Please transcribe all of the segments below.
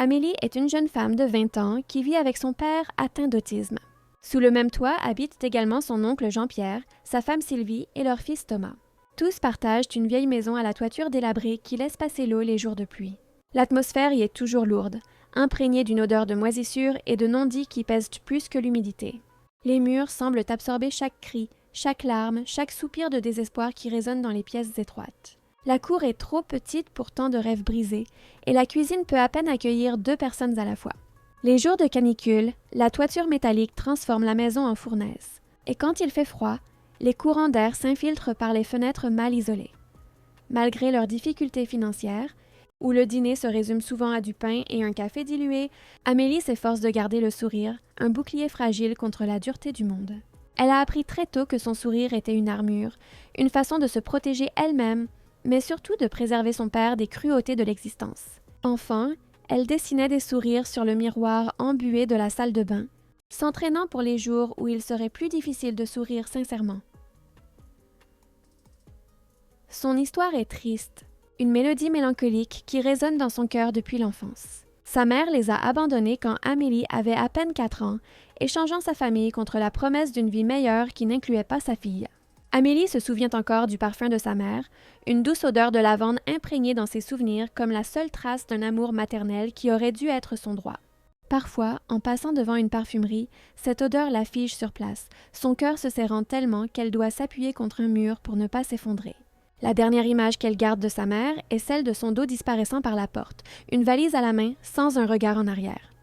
Amélie est une jeune femme de 20 ans qui vit avec son père atteint d'autisme. Sous le même toit habitent également son oncle Jean-Pierre, sa femme Sylvie et leur fils Thomas. Tous partagent une vieille maison à la toiture délabrée qui laisse passer l'eau les jours de pluie. L'atmosphère y est toujours lourde, imprégnée d'une odeur de moisissure et de non-dits qui pèsent plus que l'humidité. Les murs semblent absorber chaque cri, chaque larme, chaque soupir de désespoir qui résonne dans les pièces étroites. La cour est trop petite pour tant de rêves brisés, et la cuisine peut à peine accueillir 2 personnes à la fois. Les jours de canicule, la toiture métallique transforme la maison en fournaise. Et quand il fait froid, les courants d'air s'infiltrent par les fenêtres mal isolées. Malgré leurs difficultés financières, où le dîner se résume souvent à du pain et un café dilué, Amélie s'efforce de garder le sourire, un bouclier fragile contre la dureté du monde. Elle a appris très tôt que son sourire était une armure, une façon de se protéger elle-même, mais surtout de préserver son père des cruautés de l'existence. Enfant, elle dessinait des sourires sur le miroir embué de la salle de bain, s'entraînant pour les jours où il serait plus difficile de sourire sincèrement. Son histoire est triste, une mélodie mélancolique qui résonne dans son cœur depuis l'enfance. Sa mère les a abandonnés quand Amélie avait à peine 4 ans, échangeant sa famille contre la promesse d'une vie meilleure qui n'incluait pas sa fille. Amélie se souvient encore du parfum de sa mère, une douce odeur de lavande imprégnée dans ses souvenirs comme la seule trace d'un amour maternel qui aurait dû être son droit. Parfois, en passant devant une parfumerie, cette odeur la fige sur place, son cœur se serrant tellement qu'elle doit s'appuyer contre un mur pour ne pas s'effondrer. La dernière image qu'elle garde de sa mère est celle de son dos disparaissant par la porte, une valise à la main, sans un regard en arrière.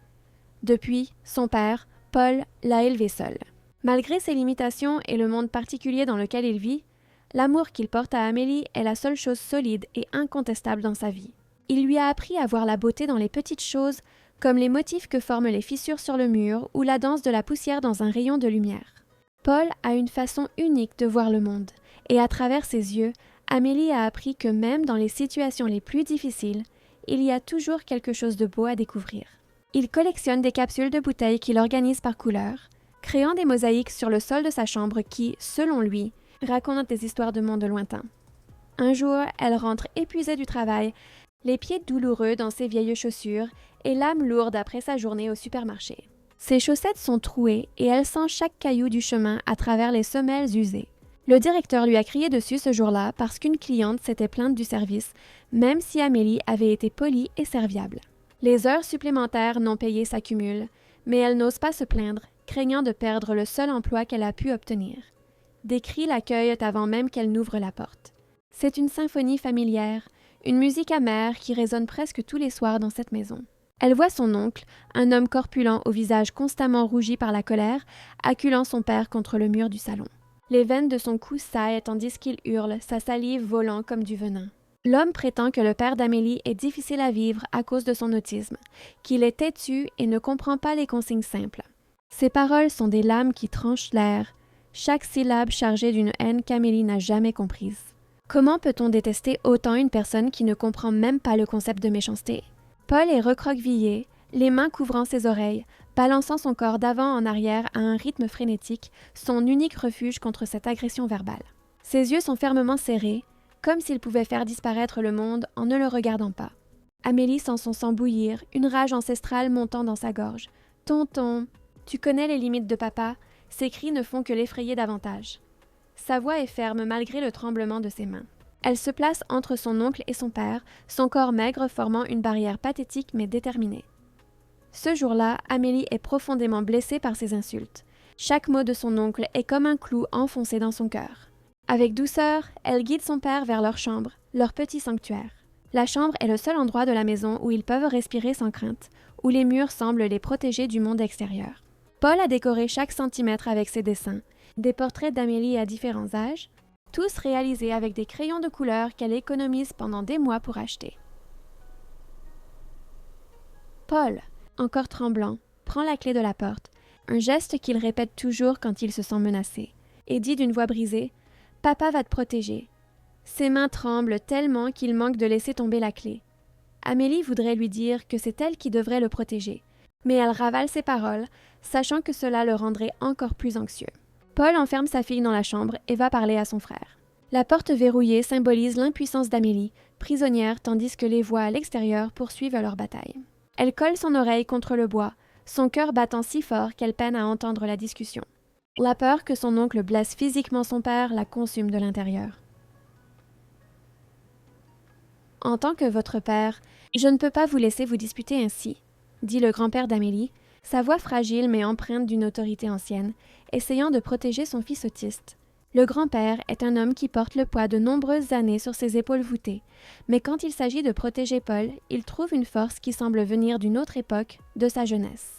Depuis, son père, Paul, l'a élevée seule. Malgré ses limitations et le monde particulier dans lequel il vit, l'amour qu'il porte à Amélie est la seule chose solide et incontestable dans sa vie. Il lui a appris à voir la beauté dans les petites choses, comme les motifs que forment les fissures sur le mur ou la danse de la poussière dans un rayon de lumière. Paul a une façon unique de voir le monde, et à travers ses yeux, Amélie a appris que même dans les situations les plus difficiles, il y a toujours quelque chose de beau à découvrir. Il collectionne des capsules de bouteilles qu'il organise par couleur, créant des mosaïques sur le sol de sa chambre qui, selon lui, racontent des histoires de monde lointain. Un jour, elle rentre épuisée du travail, les pieds douloureux dans ses vieilles chaussures et l'âme lourde après sa journée au supermarché. Ses chaussettes sont trouées et elle sent chaque caillou du chemin à travers les semelles usées. Le directeur lui a crié dessus ce jour-là parce qu'une cliente s'était plainte du service, même si Amélie avait été polie et serviable. Les heures supplémentaires non payées s'accumulent, mais elle n'ose pas se plaindre, craignant de perdre le seul emploi qu'elle a pu obtenir. Des cris l'accueillent avant même qu'elle n'ouvre la porte. C'est une symphonie familière, une musique amère qui résonne presque tous les soirs dans cette maison. Elle voit son oncle, un homme corpulent au visage constamment rougi par la colère, acculant son père contre le mur du salon. Les veines de son cou saillent tandis qu'il hurle, sa salive volant comme du venin. L'homme prétend que le père d'Amélie est difficile à vivre à cause de son autisme, qu'il est têtu et ne comprend pas les consignes simples. Ses paroles sont des lames qui tranchent l'air, chaque syllabe chargée d'une haine qu'Amélie n'a jamais comprise. Comment peut-on détester autant une personne qui ne comprend même pas le concept de méchanceté? Paul est recroquevillé, les mains couvrant ses oreilles, balançant son corps d'avant en arrière à un rythme frénétique, son unique refuge contre cette agression verbale. Ses yeux sont fermement serrés, comme s'il pouvait faire disparaître le monde en ne le regardant pas. Amélie sent son sang bouillir, une rage ancestrale montant dans sa gorge. « Tonton, tu connais les limites de papa ?» Ses cris ne font que l'effrayer davantage. Sa voix est ferme malgré le tremblement de ses mains. Elle se place entre son oncle et son père, son corps maigre formant une barrière pathétique mais déterminée. Ce jour-là, Amélie est profondément blessée par ces insultes. Chaque mot de son oncle est comme un clou enfoncé dans son cœur. Avec douceur, elle guide son père vers leur chambre, leur petit sanctuaire. La chambre est le seul endroit de la maison où ils peuvent respirer sans crainte, où les murs semblent les protéger du monde extérieur. Paul a décoré chaque centimètre avec ses dessins, des portraits d'Amélie à différents âges, tous réalisés avec des crayons de couleur qu'elle économise pendant des mois pour acheter. Paul, encore tremblant, prend la clé de la porte, un geste qu'il répète toujours quand il se sent menacé, et dit d'une voix brisée « Papa va te protéger ». Ses mains tremblent tellement qu'il manque de laisser tomber la clé. Amélie voudrait lui dire que c'est elle qui devrait le protéger, mais elle ravale ses paroles, sachant que cela le rendrait encore plus anxieux. Paul enferme sa fille dans la chambre et va parler à son frère. La porte verrouillée symbolise l'impuissance d'Amélie, prisonnière tandis que les voix à l'extérieur poursuivent leur bataille. Elle colle son oreille contre le bois, son cœur battant si fort qu'elle peine à entendre la discussion. La peur que son oncle blesse physiquement son père la consume de l'intérieur. « En tant que votre père, je ne peux pas vous laisser vous disputer ainsi, » dit le grand-père d'Amélie, sa voix fragile mais empreinte d'une autorité ancienne, essayant de protéger son fils autiste. Le grand-père est un homme qui porte le poids de nombreuses années sur ses épaules voûtées, mais quand il s'agit de protéger Paul, il trouve une force qui semble venir d'une autre époque, de sa jeunesse.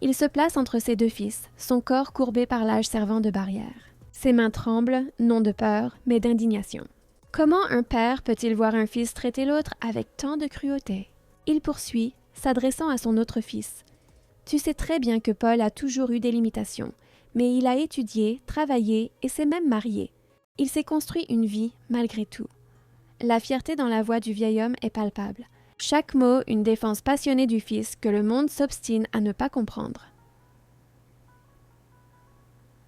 Il se place entre ses deux fils, son corps courbé par l'âge servant de barrière. Ses mains tremblent, non de peur, mais d'indignation. Comment un père peut-il voir un fils traiter l'autre avec tant de cruauté? Il poursuit, s'adressant à son autre fils. Tu sais très bien que Paul a toujours eu des limitations, mais il a étudié, travaillé et s'est même marié. Il s'est construit une vie malgré tout. La fierté dans la voix du vieil homme est palpable. Chaque mot une défense passionnée du fils que le monde s'obstine à ne pas comprendre.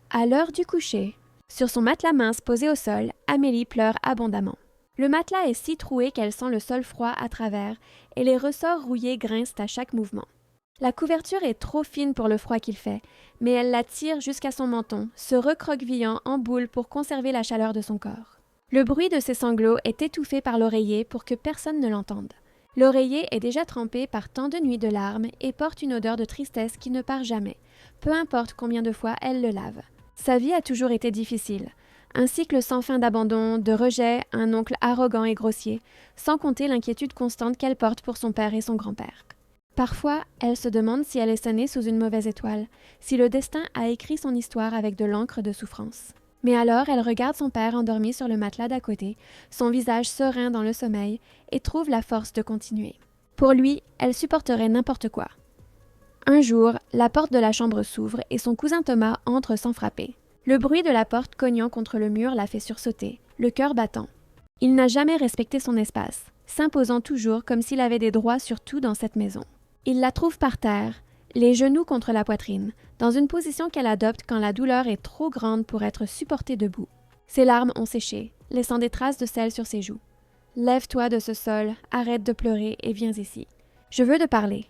À l'heure du coucher, sur son matelas mince posé au sol, Amélie pleure abondamment. Le matelas est si troué qu'elle sent le sol froid à travers et les ressorts rouillés grincent à chaque mouvement. La couverture est trop fine pour le froid qu'il fait, mais elle la tire jusqu'à son menton, se recroquevillant en boule pour conserver la chaleur de son corps. Le bruit de ses sanglots est étouffé par l'oreiller pour que personne ne l'entende. L'oreiller est déjà trempé par tant de nuits de larmes et porte une odeur de tristesse qui ne part jamais, peu importe combien de fois elle le lave. Sa vie a toujours été difficile. Un cycle sans fin d'abandon, de rejet, un oncle arrogant et grossier, sans compter l'inquiétude constante qu'elle porte pour son père et son grand-père. Parfois, elle se demande si elle est née sous une mauvaise étoile, si le destin a écrit son histoire avec de l'encre de souffrance. Mais alors, elle regarde son père endormi sur le matelas d'à côté, son visage serein dans le sommeil, et trouve la force de continuer. Pour lui, elle supporterait n'importe quoi. Un jour, la porte de la chambre s'ouvre et son cousin Thomas entre sans frapper. Le bruit de la porte cognant contre le mur la fait sursauter, le cœur battant. Il n'a jamais respecté son espace, s'imposant toujours comme s'il avait des droits sur tout dans cette maison. Il la trouve par terre, les genoux contre la poitrine, dans une position qu'elle adopte quand la douleur est trop grande pour être supportée debout. Ses larmes ont séché, laissant des traces de sel sur ses joues. « Lève-toi de ce sol, arrête de pleurer et viens ici. Je veux te parler. »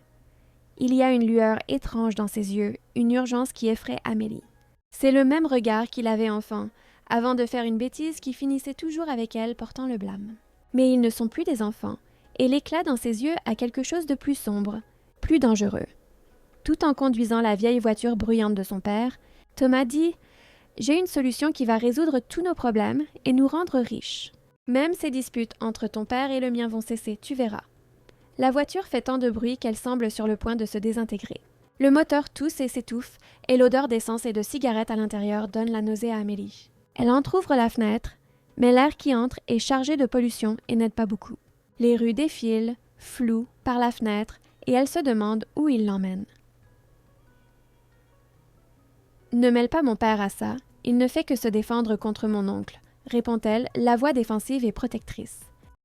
Il y a une lueur étrange dans ses yeux, une urgence qui effraie Amélie. C'est le même regard qu'il avait enfant, avant de faire une bêtise qui finissait toujours avec elle portant le blâme. Mais ils ne sont plus des enfants, et l'éclat dans ses yeux a quelque chose de plus sombre, plus dangereux. Tout en conduisant la vieille voiture bruyante de son père, Thomas dit « J'ai une solution qui va résoudre tous nos problèmes et nous rendre riches. Même ces disputes entre ton père et le mien vont cesser, tu verras. » La voiture fait tant de bruit qu'elle semble sur le point de se désintégrer. Le moteur tousse et s'étouffe, et l'odeur d'essence et de cigarette à l'intérieur donne la nausée à Amélie. Elle entr'ouvre la fenêtre, mais l'air qui entre est chargé de pollution et n'aide pas beaucoup. Les rues défilent, floues, par la fenêtre, et elle se demande où il l'emmène. « Ne mêle pas mon père à ça, il ne fait que se défendre contre mon oncle, » répond-elle, la voix défensive et protectrice.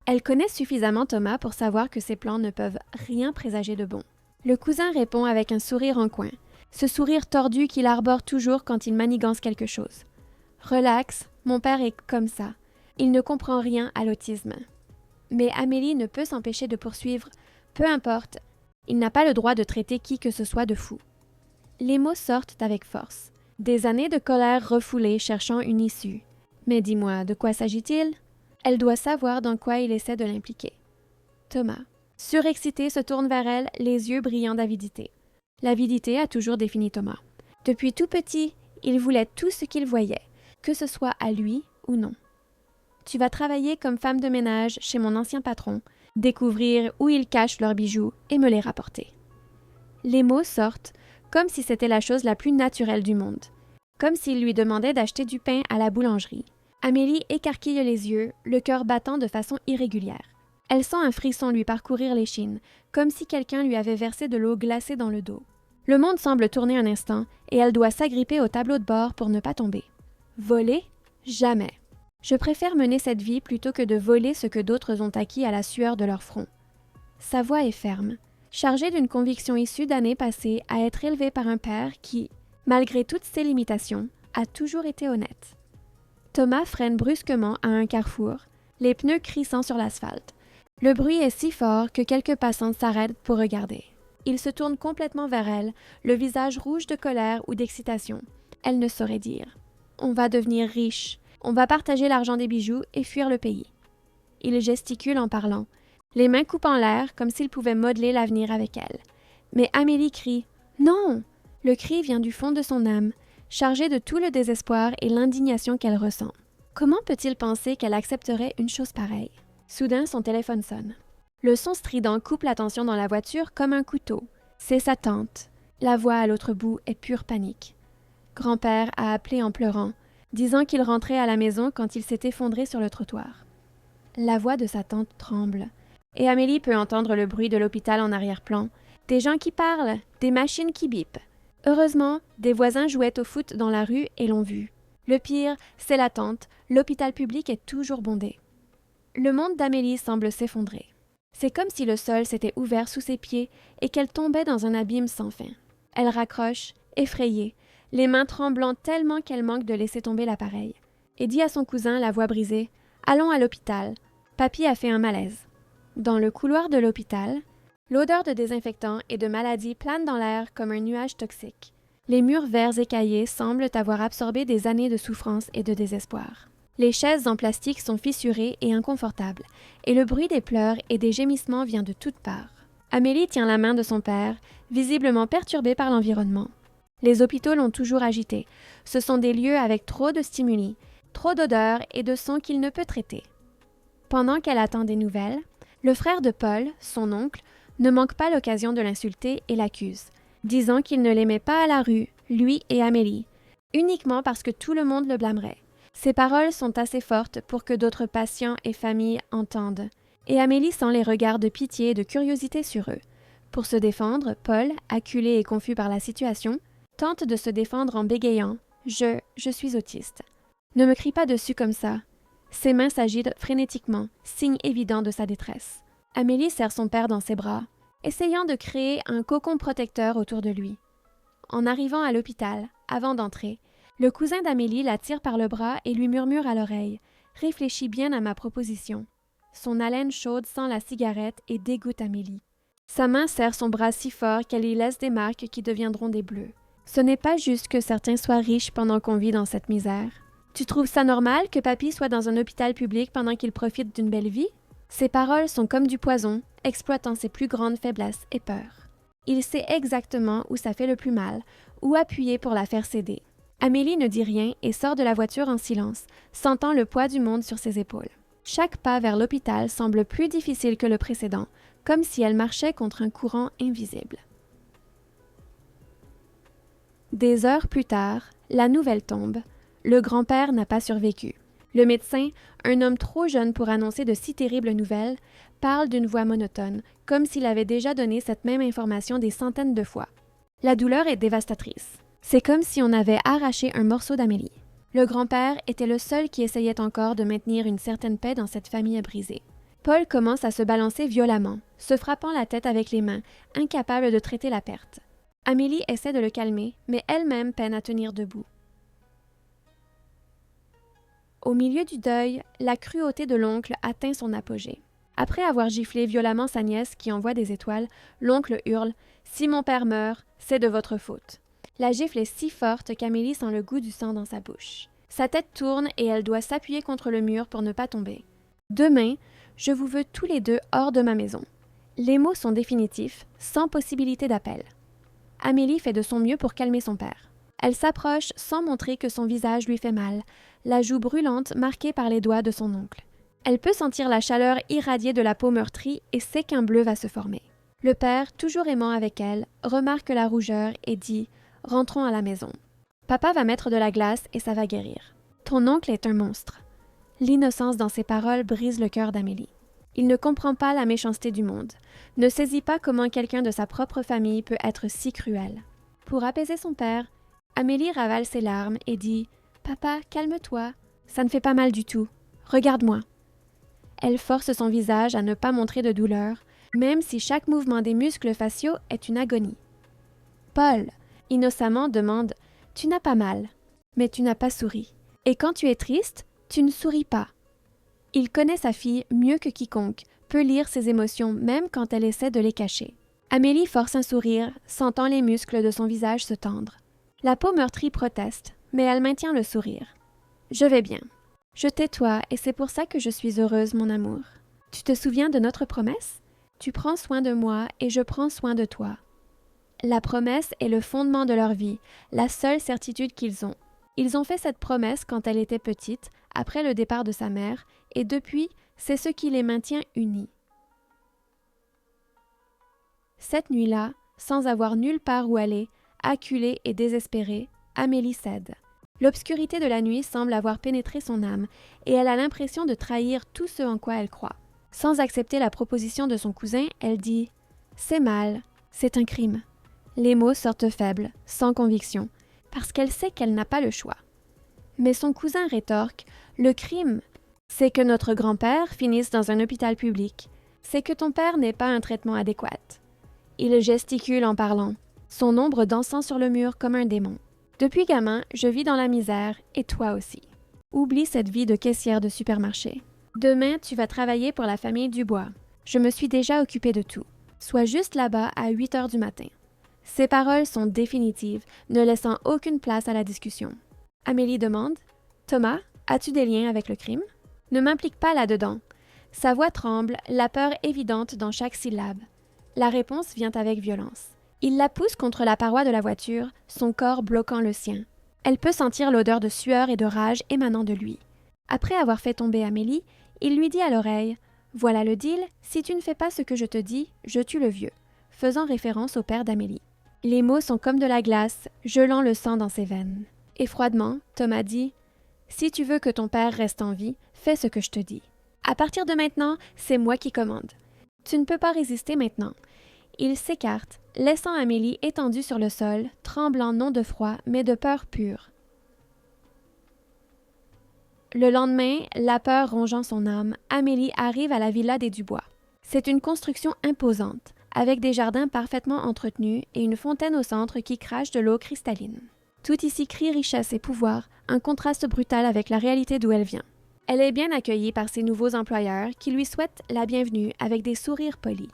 Elle connaît suffisamment Thomas pour savoir que ses plans ne peuvent rien présager de bon. Le cousin répond avec un sourire en coin, ce sourire tordu qu'il arbore toujours quand il manigance quelque chose. « Relax, mon père est comme ça. Il ne comprend rien à l'autisme. » Mais Amélie ne peut s'empêcher de poursuivre. Peu importe, il n'a pas le droit de traiter qui que ce soit de fou. Les mots sortent avec force. Des années de colère refoulée cherchant une issue. Mais dis-moi, de quoi s'agit-il? Elle doit savoir dans quoi il essaie de l'impliquer. Thomas, surexcité, se tourne vers elle, les yeux brillants d'avidité. L'avidité a toujours défini Thomas. Depuis tout petit, il voulait tout ce qu'il voyait, que ce soit à lui ou non. Tu vas travailler comme femme de ménage chez mon ancien patron, découvrir où ils cachent leurs bijoux et me les rapporter. Les mots sortent comme si c'était la chose la plus naturelle du monde, comme s'il lui demandait d'acheter du pain à la boulangerie. Amélie écarquille les yeux, le cœur battant de façon irrégulière. Elle sent un frisson lui parcourir l'échine, comme si quelqu'un lui avait versé de l'eau glacée dans le dos. Le monde semble tourner un instant, et elle doit s'agripper au tableau de bord pour ne pas tomber. Voler? Jamais. Je préfère mener cette vie plutôt que de voler ce que d'autres ont acquis à la sueur de leur front. Sa voix est ferme, chargée d'une conviction issue d'années passées à être élevée par un père qui, malgré toutes ses limitations, a toujours été honnête. Thomas freine brusquement à un carrefour, les pneus crissant sur l'asphalte. Le bruit est si fort que quelques passantes s'arrêtent pour regarder. Il se tourne complètement vers elle, le visage rouge de colère ou d'excitation. Elle ne saurait dire. On va devenir riche. On va partager l'argent des bijoux et fuir le pays. Il gesticule en parlant, les mains coupent en l'air comme s'il pouvait modeler l'avenir avec elle. Mais Amélie crie « Non !» Le cri vient du fond de son âme, chargé de tout le désespoir et l'indignation qu'elle ressent. Comment peut-il penser qu'elle accepterait une chose pareille? Soudain, son téléphone sonne. Le son strident coupe la tension dans la voiture comme un couteau. C'est sa tante. La voix à l'autre bout est pure panique. Grand-père a appelé en pleurant, disant qu'il rentrait à la maison quand il s'est effondré sur le trottoir. La voix de sa tante tremble, et Amélie peut entendre le bruit de l'hôpital en arrière-plan, des gens qui parlent, des machines qui bipent. Heureusement, des voisins jouaient au foot dans la rue et l'ont vu. Le pire, c'est la tante, l'hôpital public est toujours bondé. Le monde d'Amélie semble s'effondrer. C'est comme si le sol s'était ouvert sous ses pieds et qu'elle tombait dans un abîme sans fin. Elle raccroche, effrayée, les mains tremblant tellement qu'elle manque de laisser tomber l'appareil, et dit à son cousin, la voix brisée, « Allons à l'hôpital. Papy a fait un malaise. » Dans le couloir de l'hôpital, l'odeur de désinfectant et de maladie plane dans l'air comme un nuage toxique. Les murs verts écaillés semblent avoir absorbé des années de souffrance et de désespoir. Les chaises en plastique sont fissurées et inconfortables, et le bruit des pleurs et des gémissements vient de toutes parts. Amélie tient la main de son père, visiblement perturbé par l'environnement. Les hôpitaux l'ont toujours agité. Ce sont des lieux avec trop de stimuli, trop d'odeurs et de sons qu'il ne peut traiter. Pendant qu'elle attend des nouvelles, le frère de Paul, son oncle, ne manque pas l'occasion de l'insulter et l'accuse, disant qu'il ne l'aimait pas à la rue, lui et Amélie, uniquement parce que tout le monde le blâmerait. Ces paroles sont assez fortes pour que d'autres patients et familles entendent, et Amélie sent les regards de pitié et de curiosité sur eux. Pour se défendre, Paul, acculé et confus par la situation, tente de se défendre en bégayant « Je suis autiste. Ne me crie pas dessus comme ça. » Ses mains s'agitent frénétiquement, signe évident de sa détresse. Amélie serre son père dans ses bras, essayant de créer un cocon protecteur autour de lui. En arrivant à l'hôpital, avant d'entrer, le cousin d'Amélie la tire par le bras et lui murmure à l'oreille « Réfléchis bien à ma proposition. » Son haleine chaude sent la cigarette et dégoûte Amélie. Sa main serre son bras si fort qu'elle y laisse des marques qui deviendront des bleus. Ce n'est pas juste que certains soient riches pendant qu'on vit dans cette misère. Tu trouves ça normal que papy soit dans un hôpital public pendant qu'il profite d'une belle vie? Ses paroles sont comme du poison, exploitant ses plus grandes faiblesses et peurs. Il sait exactement où ça fait le plus mal, où appuyer pour la faire céder. Amélie ne dit rien et sort de la voiture en silence, sentant le poids du monde sur ses épaules. Chaque pas vers l'hôpital semble plus difficile que le précédent, comme si elle marchait contre un courant invisible. Des heures plus tard, la nouvelle tombe. Le grand-père n'a pas survécu. Le médecin, un homme trop jeune pour annoncer de si terribles nouvelles, parle d'une voix monotone, comme s'il avait déjà donné cette même information des centaines de fois. La douleur est dévastatrice. C'est comme si on avait arraché un morceau d'Amélie. Le grand-père était le seul qui essayait encore de maintenir une certaine paix dans cette famille brisée. Paul commence à se balancer violemment, se frappant la tête avec les mains, incapable de traiter la perte. Amélie essaie de le calmer, mais elle-même peine à tenir debout. Au milieu du deuil, la cruauté de l'oncle atteint son apogée. Après avoir giflé violemment sa nièce qui envoie des étoiles, l'oncle hurle « Si mon père meurt, c'est de votre faute ». La gifle est si forte qu'Amélie sent le goût du sang dans sa bouche. Sa tête tourne et elle doit s'appuyer contre le mur pour ne pas tomber. « Demain, je vous veux tous les deux hors de ma maison. » Les mots sont définitifs, sans possibilité d'appel. Amélie fait de son mieux pour calmer son père. Elle s'approche sans montrer que son visage lui fait mal, la joue brûlante marquée par les doigts de son oncle. Elle peut sentir la chaleur irradiée de la peau meurtrie et sait qu'un bleu va se former. Le père, toujours aimant avec elle, remarque la rougeur et dit « Rentrons à la maison. Papa va mettre de la glace et ça va guérir. Ton oncle est un monstre. » L'innocence dans ses paroles brise le cœur d'Amélie. Il ne comprend pas la méchanceté du monde, ne saisit pas comment quelqu'un de sa propre famille peut être si cruel. Pour apaiser son père, Amélie ravale ses larmes et dit « Papa, calme-toi, ça ne fait pas mal du tout. Regarde-moi. » Elle force son visage à ne pas montrer de douleur, même si chaque mouvement des muscles faciaux est une agonie. Paul, innocemment, demande « Tu n'as pas mal, mais tu n'as pas souri. Et quand tu es triste, tu ne souris pas. » Il connaît sa fille mieux que quiconque, peut lire ses émotions même quand elle essaie de les cacher. Amélie force un sourire, sentant les muscles de son visage se tendre. La peau meurtrie proteste, mais elle maintient le sourire. « Je vais bien. Je t'ai-toi et c'est pour ça que je suis heureuse, mon amour. Tu te souviens de notre promesse? Tu prends soin de moi et je prends soin de toi. » La promesse est le fondement de leur vie, la seule certitude qu'ils ont. Ils ont fait cette promesse quand elle était petite, après le départ de sa mère, et depuis, c'est ce qui les maintient unis. Cette nuit-là, sans avoir nulle part où aller, acculée et désespérée, Amélie cède. L'obscurité de la nuit semble avoir pénétré son âme, et elle a l'impression de trahir tout ce en quoi elle croit. Sans accepter la proposition de son cousin, elle dit « C'est mal, c'est un crime ». Les mots sortent faibles, sans conviction, parce qu'elle sait qu'elle n'a pas le choix. Mais son cousin rétorque « Le crime, c'est que notre grand-père finisse dans un hôpital public. C'est que ton père n'ait pas un traitement adéquat. » Il gesticule en parlant, son ombre dansant sur le mur comme un démon. « Depuis gamin, je vis dans la misère, et toi aussi. Oublie cette vie de caissière de supermarché. Demain, tu vas travailler pour la famille Dubois. Je me suis déjà occupée de tout. Sois juste là-bas à 8 heures du matin. » Ces paroles sont définitives, ne laissant aucune place à la discussion. Amélie demande « Thomas, as-tu des liens avec le crime? » « Ne m'implique pas là-dedans. » Sa voix tremble, la peur évidente dans chaque syllabe. La réponse vient avec violence. Il la pousse contre la paroi de la voiture, son corps bloquant le sien. Elle peut sentir l'odeur de sueur et de rage émanant de lui. Après avoir fait tomber Amélie, il lui dit à l'oreille « Voilà le deal, si tu ne fais pas ce que je te dis, je tue le vieux », faisant référence au père d'Amélie. Les mots sont comme de la glace, gelant le sang dans ses veines. Et froidement, Thomas dit « Si tu veux que ton père reste en vie, fais ce que je te dis. À partir de maintenant, c'est moi qui commande. Tu ne peux pas résister maintenant. » Il s'écarte, laissant Amélie étendue sur le sol, tremblant non de froid, mais de peur pure. Le lendemain, la peur rongeant son âme, Amélie arrive à la villa des Dubois. C'est une construction imposante, avec des jardins parfaitement entretenus et une fontaine au centre qui crache de l'eau cristalline. Tout ici crie richesse et pouvoir, un contraste brutal avec la réalité d'où elle vient. Elle est bien accueillie par ses nouveaux employeurs qui lui souhaitent la bienvenue avec des sourires polis.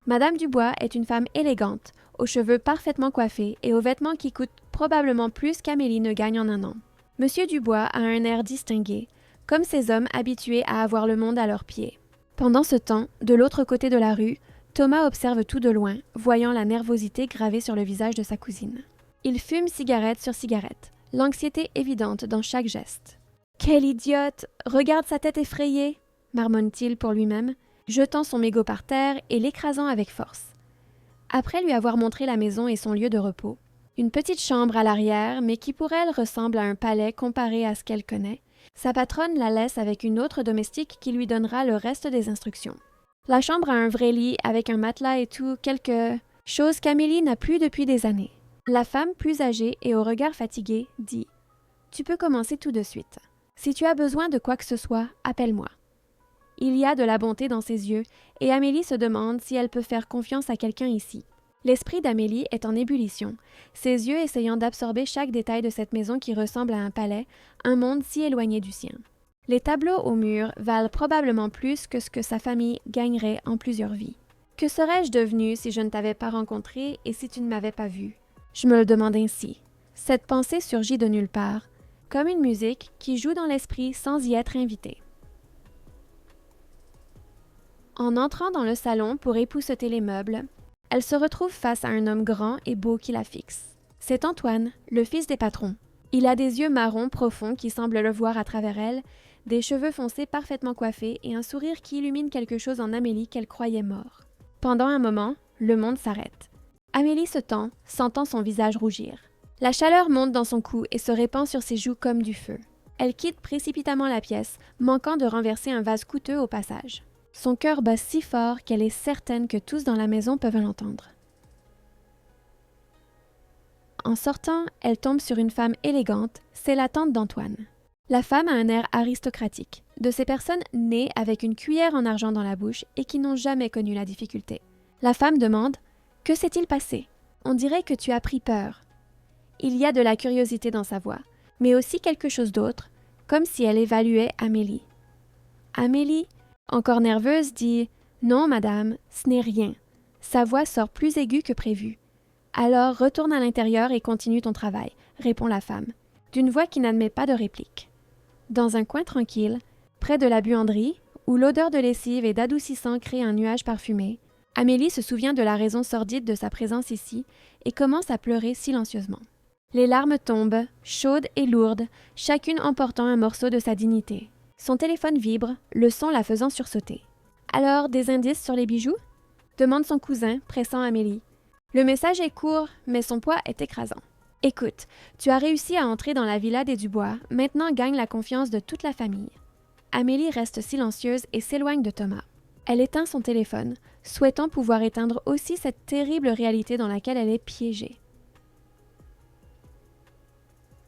Madame Dubois est une femme élégante, aux cheveux parfaitement coiffés et aux vêtements qui coûtent probablement plus qu'Amélie ne gagne en un an. Monsieur Dubois a un air distingué, comme ces hommes habitués à avoir le monde à leurs pieds. Pendant ce temps, de l'autre côté de la rue, Thomas observe tout de loin, voyant la nervosité gravée sur le visage de sa cousine. Il fume cigarette sur cigarette, l'anxiété évidente dans chaque geste. « Quelle idiote! Regarde sa tête effrayée !» marmonne-t-il pour lui-même, jetant son mégot par terre et l'écrasant avec force. Après lui avoir montré la maison et son lieu de repos, une petite chambre à l'arrière, mais qui pour elle ressemble à un palais comparé à ce qu'elle connaît, sa patronne la laisse avec une autre domestique qui lui donnera le reste des instructions. La chambre a un vrai lit avec un matelas et tout, quelque chose qu'Amélie n'a plus depuis des années. La femme, plus âgée et au regard fatigué, dit « Tu peux commencer tout de suite. Si tu as besoin de quoi que ce soit, appelle-moi. » Il y a de la bonté dans ses yeux, et Amélie se demande si elle peut faire confiance à quelqu'un ici. L'esprit d'Amélie est en ébullition, ses yeux essayant d'absorber chaque détail de cette maison qui ressemble à un palais, un monde si éloigné du sien. Les tableaux au mur valent probablement plus que ce que sa famille gagnerait en plusieurs vies. Que serais-je devenue si je ne t'avais pas rencontré et si tu ne m'avais pas vue? Je me le demande ainsi. Cette pensée surgit de nulle part, comme une musique qui joue dans l'esprit sans y être invitée. En entrant dans le salon pour épousseter les meubles, elle se retrouve face à un homme grand et beau qui la fixe. C'est Antoine, le fils des patrons. Il a des yeux marrons profonds qui semblent le voir à travers elle, des cheveux foncés parfaitement coiffés et un sourire qui illumine quelque chose en Amélie qu'elle croyait mort. Pendant un moment, le monde s'arrête. Amélie se tend, sentant son visage rougir. La chaleur monte dans son cou et se répand sur ses joues comme du feu. Elle quitte précipitamment la pièce, manquant de renverser un vase coûteux au passage. Son cœur bat si fort qu'elle est certaine que tous dans la maison peuvent l'entendre. En sortant, elle tombe sur une femme élégante, c'est la tante d'Antoine. La femme a un air aristocratique, de ces personnes nées avec une cuillère en argent dans la bouche et qui n'ont jamais connu la difficulté. La femme demande « Que s'est-il passé? On dirait que tu as pris peur. » Il y a de la curiosité dans sa voix, mais aussi quelque chose d'autre, comme si elle évaluait Amélie. Amélie, encore nerveuse, dit « Non, madame, ce n'est rien. Sa voix sort plus aiguë que prévu. « Alors, retourne à l'intérieur et continue ton travail », répond la femme, d'une voix qui n'admet pas de réplique. Dans un coin tranquille, près de la buanderie, où l'odeur de lessive et d'adoucissant crée un nuage parfumé, Amélie se souvient de la raison sordide de sa présence ici et commence à pleurer silencieusement. Les larmes tombent, chaudes et lourdes, chacune emportant un morceau de sa dignité. Son téléphone vibre, le son la faisant sursauter. « Alors, des indices sur les bijoux ?» demande son cousin, pressant Amélie. Le message est court, mais son poids est écrasant. « Écoute, tu as réussi à entrer dans la villa des Dubois, maintenant gagne la confiance de toute la famille. » Amélie reste silencieuse et s'éloigne de Thomas. Elle éteint son téléphone, souhaitant pouvoir éteindre aussi cette terrible réalité dans laquelle elle est piégée.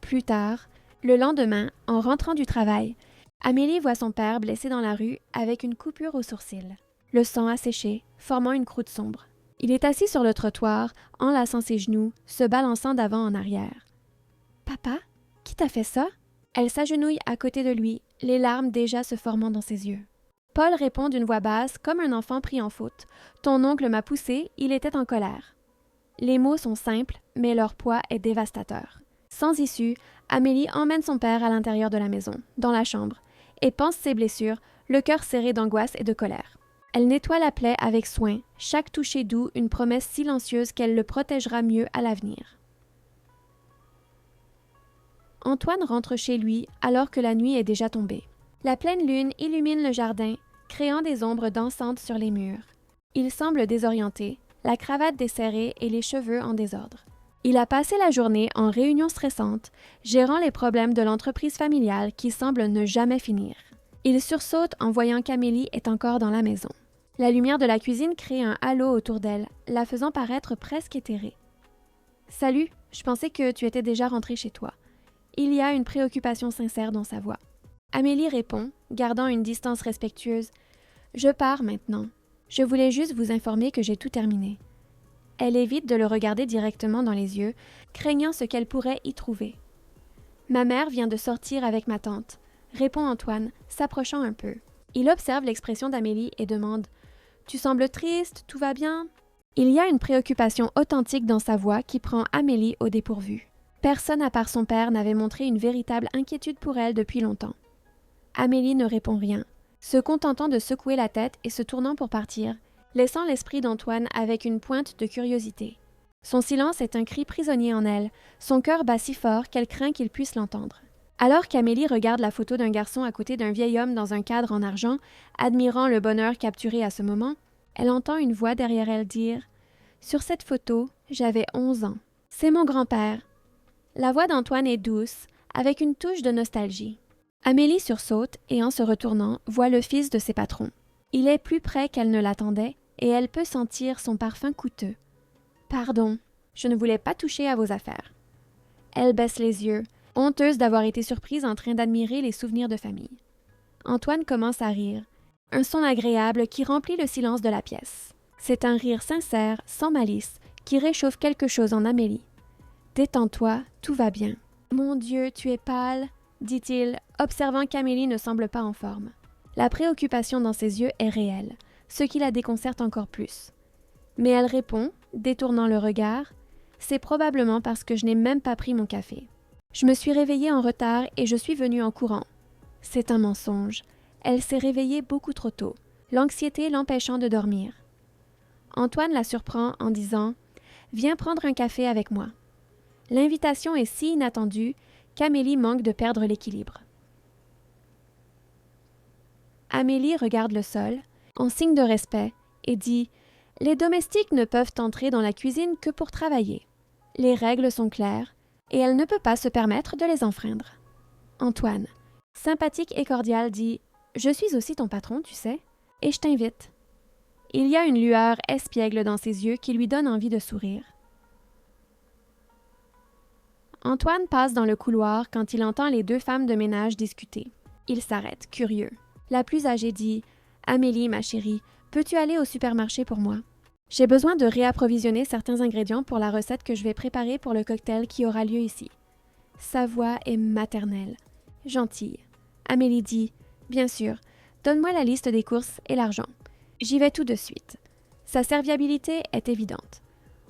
Plus tard, le lendemain, en rentrant du travail, Amélie voit son père blessé dans la rue avec une coupure au sourcil. Le sang a séché, formant une croûte sombre. Il est assis sur le trottoir, enlaçant ses genoux, se balançant d'avant en arrière. « Papa, qui t'a fait ça? » Elle s'agenouille à côté de lui, les larmes déjà se formant dans ses yeux. Paul répond d'une voix basse, comme un enfant pris en faute. « Ton oncle m'a poussé, il était en colère. » Les mots sont simples, mais leur poids est dévastateur. Sans issue, Amélie emmène son père à l'intérieur de la maison, dans la chambre, et pense ses blessures, le cœur serré d'angoisse et de colère. Elle nettoie la plaie avec soin, chaque toucher doux une promesse silencieuse qu'elle le protégera mieux à l'avenir. Antoine rentre chez lui alors que la nuit est déjà tombée. La pleine lune illumine le jardin, créant des ombres dansantes sur les murs. Il semble désorienté, la cravate desserrée et les cheveux en désordre. Il a passé la journée en réunion stressante, gérant les problèmes de l'entreprise familiale qui semble ne jamais finir. Il sursaute en voyant qu'Amélie est encore dans la maison. La lumière de la cuisine crée un halo autour d'elle, la faisant paraître presque éthérée. « Salut, je pensais que tu étais déjà rentrée chez toi. » Il y a une préoccupation sincère dans sa voix. Amélie répond, gardant une distance respectueuse. « Je pars maintenant. Je voulais juste vous informer que j'ai tout terminé. » Elle évite de le regarder directement dans les yeux, craignant ce qu'elle pourrait y trouver. « Ma mère vient de sortir avec ma tante. » répond Antoine, s'approchant un peu. Il observe l'expression d'Amélie et demande « Tu sembles triste, tout va bien ?» Il y a une préoccupation authentique dans sa voix qui prend Amélie au dépourvu. Personne à part son père n'avait montré une véritable inquiétude pour elle depuis longtemps. Amélie ne répond rien, se contentant de secouer la tête et se tournant pour partir, laissant l'esprit d'Antoine avec une pointe de curiosité. Son silence est un cri prisonnier en elle, son cœur bat si fort qu'elle craint qu'il puisse l'entendre. Alors qu'Amélie regarde la photo d'un garçon à côté d'un vieil homme dans un cadre en argent, admirant le bonheur capturé à ce moment, elle entend une voix derrière elle dire « Sur cette photo, j'avais 11 ans. C'est mon grand-père. » La voix d'Antoine est douce, avec une touche de nostalgie. Amélie sursaute et en se retournant, voit le fils de ses patrons. Il est plus près qu'elle ne l'attendait et elle peut sentir son parfum coûteux. « Pardon, je ne voulais pas toucher à vos affaires. » Elle baisse les yeux, honteuse d'avoir été surprise en train d'admirer les souvenirs de famille. Antoine commence à rire, un son agréable qui remplit le silence de la pièce. C'est un rire sincère, sans malice, qui réchauffe quelque chose en Amélie. « Détends-toi, tout va bien. »« Mon Dieu, tu es pâle » dit-il, observant qu'Amélie ne semble pas en forme. La préoccupation dans ses yeux est réelle, ce qui la déconcerte encore plus. Mais elle répond, détournant le regard, « C'est probablement parce que je n'ai même pas pris mon café. Je me suis réveillée en retard et je suis venue en courant. » C'est un mensonge. Elle s'est réveillée beaucoup trop tôt, l'anxiété l'empêchant de dormir. Antoine la surprend en disant « Viens prendre un café avec moi. » L'invitation est si inattendue qu'Amélie manque de perdre l'équilibre. Amélie regarde le sol, en signe de respect, et dit « Les domestiques ne peuvent entrer dans la cuisine que pour travailler. Les règles sont claires, et elle ne peut pas se permettre de les enfreindre. » Antoine, sympathique et cordial, dit « Je suis aussi ton patron, tu sais, et je t'invite. » Il y a une lueur espiègle dans ses yeux qui lui donne envie de sourire. Antoine passe dans le couloir quand il entend les deux femmes de ménage discuter. Il s'arrête, curieux. La plus âgée dit « Amélie, ma chérie, peux-tu aller au supermarché pour moi? J'ai besoin de réapprovisionner certains ingrédients pour la recette que je vais préparer pour le cocktail qui aura lieu ici. » Sa voix est maternelle, gentille. Amélie dit « Bien sûr, donne-moi la liste des courses et l'argent. J'y vais tout de suite. » Sa serviabilité est évidente.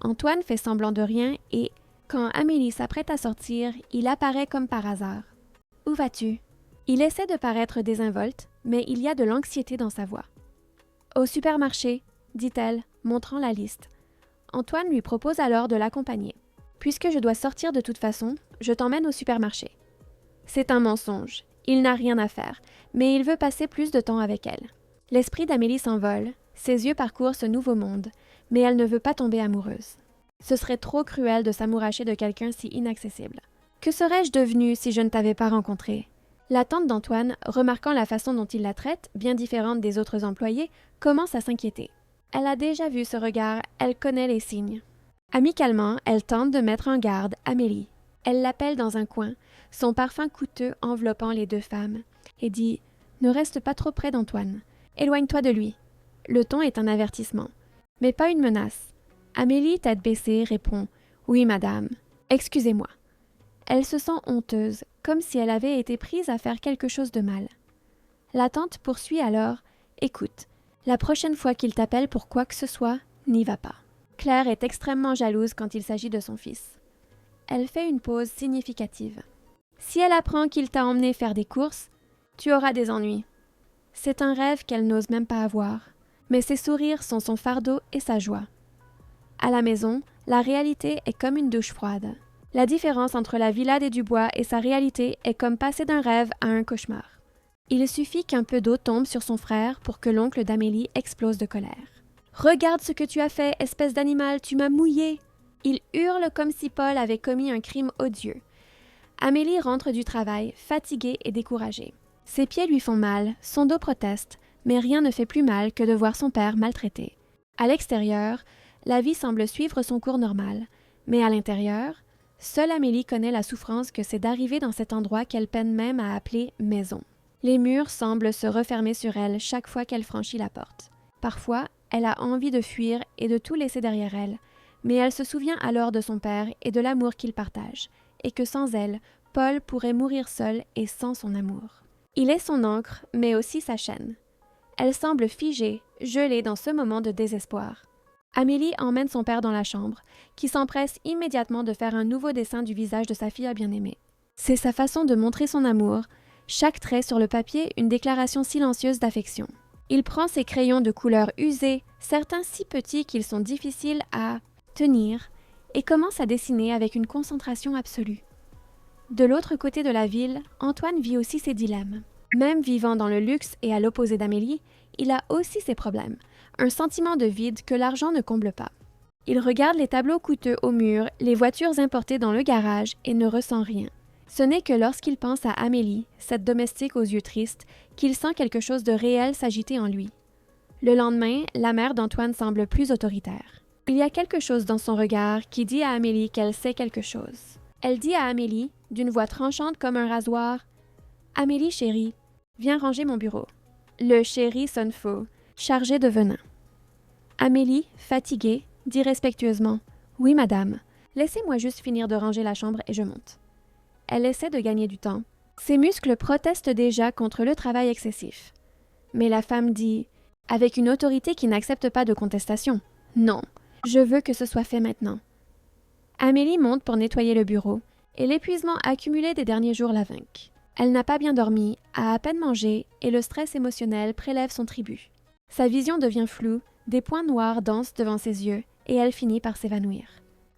Antoine fait semblant de rien et, quand Amélie s'apprête à sortir, il apparaît comme par hasard. « Où vas-tu » Il essaie de paraître désinvolte, mais il y a de l'anxiété dans sa voix. « Au supermarché » dit-elle, montrant la liste. Antoine lui propose alors de l'accompagner. « Puisque je dois sortir de toute façon, je t'emmène au supermarché. » C'est un mensonge. Il n'a rien à faire, mais il veut passer plus de temps avec elle. L'esprit d'Amélie s'envole, ses yeux parcourent ce nouveau monde, mais elle ne veut pas tomber amoureuse. Ce serait trop cruel de s'amouracher de quelqu'un si inaccessible. Que serais-je devenue si je ne t'avais pas rencontré? La tante d'Antoine, remarquant la façon dont il la traite, bien différente des autres employés, commence à s'inquiéter. Elle a déjà vu ce regard, elle connaît les signes. Amicalement, elle tente de mettre en garde Amélie. Elle l'appelle dans un coin, son parfum coûteux enveloppant les deux femmes, et dit « Ne reste pas trop près d'Antoine. Éloigne-toi de lui. » Le ton est un avertissement, mais pas une menace. Amélie, tête baissée, répond « Oui, madame. Excusez-moi. » Elle se sent honteuse, comme si elle avait été prise à faire quelque chose de mal. La tante poursuit alors « Écoute, la prochaine fois qu'il t'appelle pour quoi que ce soit, n'y va pas. » Claire est extrêmement jalouse quand il s'agit de son fils. Elle fait une pause significative. Si elle apprend qu'il t'a emmené faire des courses, tu auras des ennuis. C'est un rêve qu'elle n'ose même pas avoir, mais ses sourires sont son fardeau et sa joie. À la maison, la réalité est comme une douche froide. La différence entre la villa des Dubois et sa réalité est comme passer d'un rêve à un cauchemar. Il suffit qu'un peu d'eau tombe sur son frère pour que l'oncle d'Amélie explose de colère. « Regarde ce que tu as fait, espèce d'animal, tu m'as mouillé !» Il hurle comme si Paul avait commis un crime odieux. Amélie rentre du travail, fatiguée et découragée. Ses pieds lui font mal, son dos proteste, mais rien ne fait plus mal que de voir son père maltraité. À l'extérieur, la vie semble suivre son cours normal, mais à l'intérieur, seule Amélie connaît la souffrance que c'est d'arriver dans cet endroit qu'elle peine même à appeler « maison ». Les murs semblent se refermer sur elle chaque fois qu'elle franchit la porte. Parfois, elle a envie de fuir et de tout laisser derrière elle, mais elle se souvient alors de son père et de l'amour qu'il partage, et que sans elle, Paul pourrait mourir seul et sans son amour. Il est son ancre, mais aussi sa chaîne. Elle semble figée, gelée dans ce moment de désespoir. Amélie emmène son père dans la chambre, qui s'empresse immédiatement de faire un nouveau dessin du visage de sa fille bien-aimée. C'est sa façon de montrer son amour, chaque trait sur le papier une déclaration silencieuse d'affection. Il prend ses crayons de couleur usés, certains si petits qu'ils sont difficiles à tenir, et commence à dessiner avec une concentration absolue. De l'autre côté de la ville, Antoine vit aussi ses dilemmes. Même vivant dans le luxe et à l'opposé d'Amélie, il a aussi ses problèmes, un sentiment de vide que l'argent ne comble pas. Il regarde les tableaux coûteux au mur, les voitures importées dans le garage et ne ressent rien. Ce n'est que lorsqu'il pense à Amélie, cette domestique aux yeux tristes, qu'il sent quelque chose de réel s'agiter en lui. Le lendemain, la mère d'Antoine semble plus autoritaire. Il y a quelque chose dans son regard qui dit à Amélie qu'elle sait quelque chose. Elle dit à Amélie, d'une voix tranchante comme un rasoir, « Amélie, chérie, viens ranger mon bureau. » Le chéri sonne faux, chargé de venin. Amélie, fatiguée, dit respectueusement, « Oui, madame, laissez-moi juste finir de ranger la chambre et je monte. » Elle essaie de gagner du temps. Ses muscles protestent déjà contre le travail excessif. Mais la femme dit, avec une autorité qui n'accepte pas de contestation, « Non, je veux que ce soit fait maintenant. » Amélie monte pour nettoyer le bureau, et l'épuisement accumulé des derniers jours la vainque. Elle n'a pas bien dormi, a à peine mangé, et le stress émotionnel prélève son tribut. Sa vision devient floue, des points noirs dansent devant ses yeux, et elle finit par s'évanouir.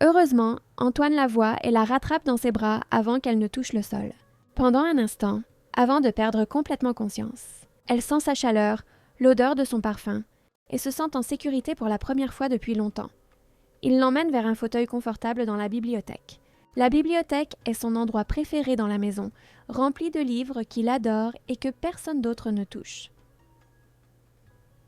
Heureusement, Antoine la voit et la rattrape dans ses bras avant qu'elle ne touche le sol. Pendant un instant, avant de perdre complètement conscience, elle sent sa chaleur, l'odeur de son parfum, et se sent en sécurité pour la première fois depuis longtemps. Il l'emmène vers un fauteuil confortable dans la bibliothèque. La bibliothèque est son endroit préféré dans la maison, rempli de livres qu'il adore et que personne d'autre ne touche.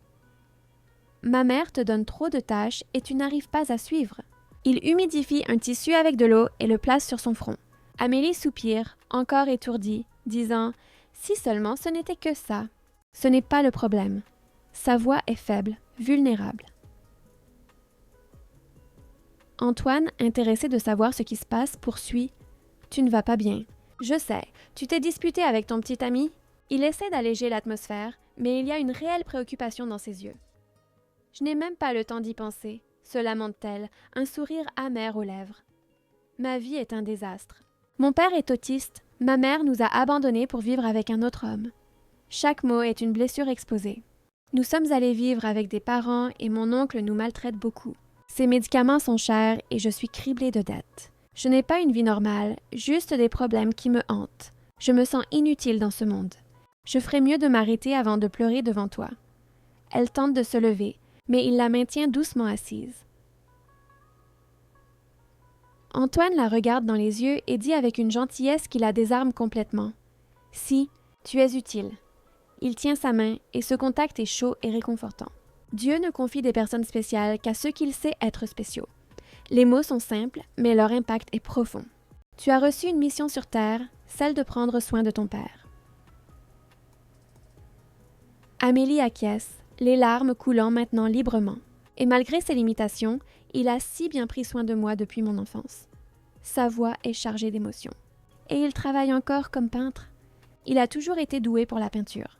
« Ma mère te donne trop de tâches et tu n'arrives pas à suivre. » Il humidifie un tissu avec de l'eau et le place sur son front. Amélie soupire, encore étourdie, disant « Si seulement ce n'était que ça. » Ce n'est pas le problème. Sa voix est faible, vulnérable. Antoine, intéressé de savoir ce qui se passe, poursuit « Tu ne vas pas bien. Je sais, tu t'es disputé avec ton petit ami. » Il essaie d'alléger l'atmosphère, mais il y a une réelle préoccupation dans ses yeux. « Je n'ai même pas le temps d'y penser, se lamente-t-elle, un sourire amer aux lèvres. Ma vie est un désastre. Mon père est autiste, ma mère nous a abandonnés pour vivre avec un autre homme. Chaque mot est une blessure exposée. Nous sommes allés vivre avec des parents et mon oncle nous maltraite beaucoup. Ses médicaments sont chers et je suis criblée de dettes. Je n'ai pas une vie normale, juste des problèmes qui me hantent. Je me sens inutile dans ce monde. Je ferais mieux de m'arrêter avant de pleurer devant toi. Elle tente de se lever, mais il la maintient doucement assise. Antoine la regarde dans les yeux et dit avec une gentillesse qui la désarme complètement. « Si, tu es utile. » Il tient sa main et ce contact est chaud et réconfortant. Dieu ne confie des personnes spéciales qu'à ceux qu'il sait être spéciaux. Les mots sont simples, mais leur impact est profond. Tu as reçu une mission sur Terre, celle de prendre soin de ton père. Amélie acquiesce, les larmes coulant maintenant librement. Et malgré ses limitations, il a si bien pris soin de moi depuis mon enfance. Sa voix est chargée d'émotion. Et il travaille encore comme peintre. Il a toujours été doué pour la peinture.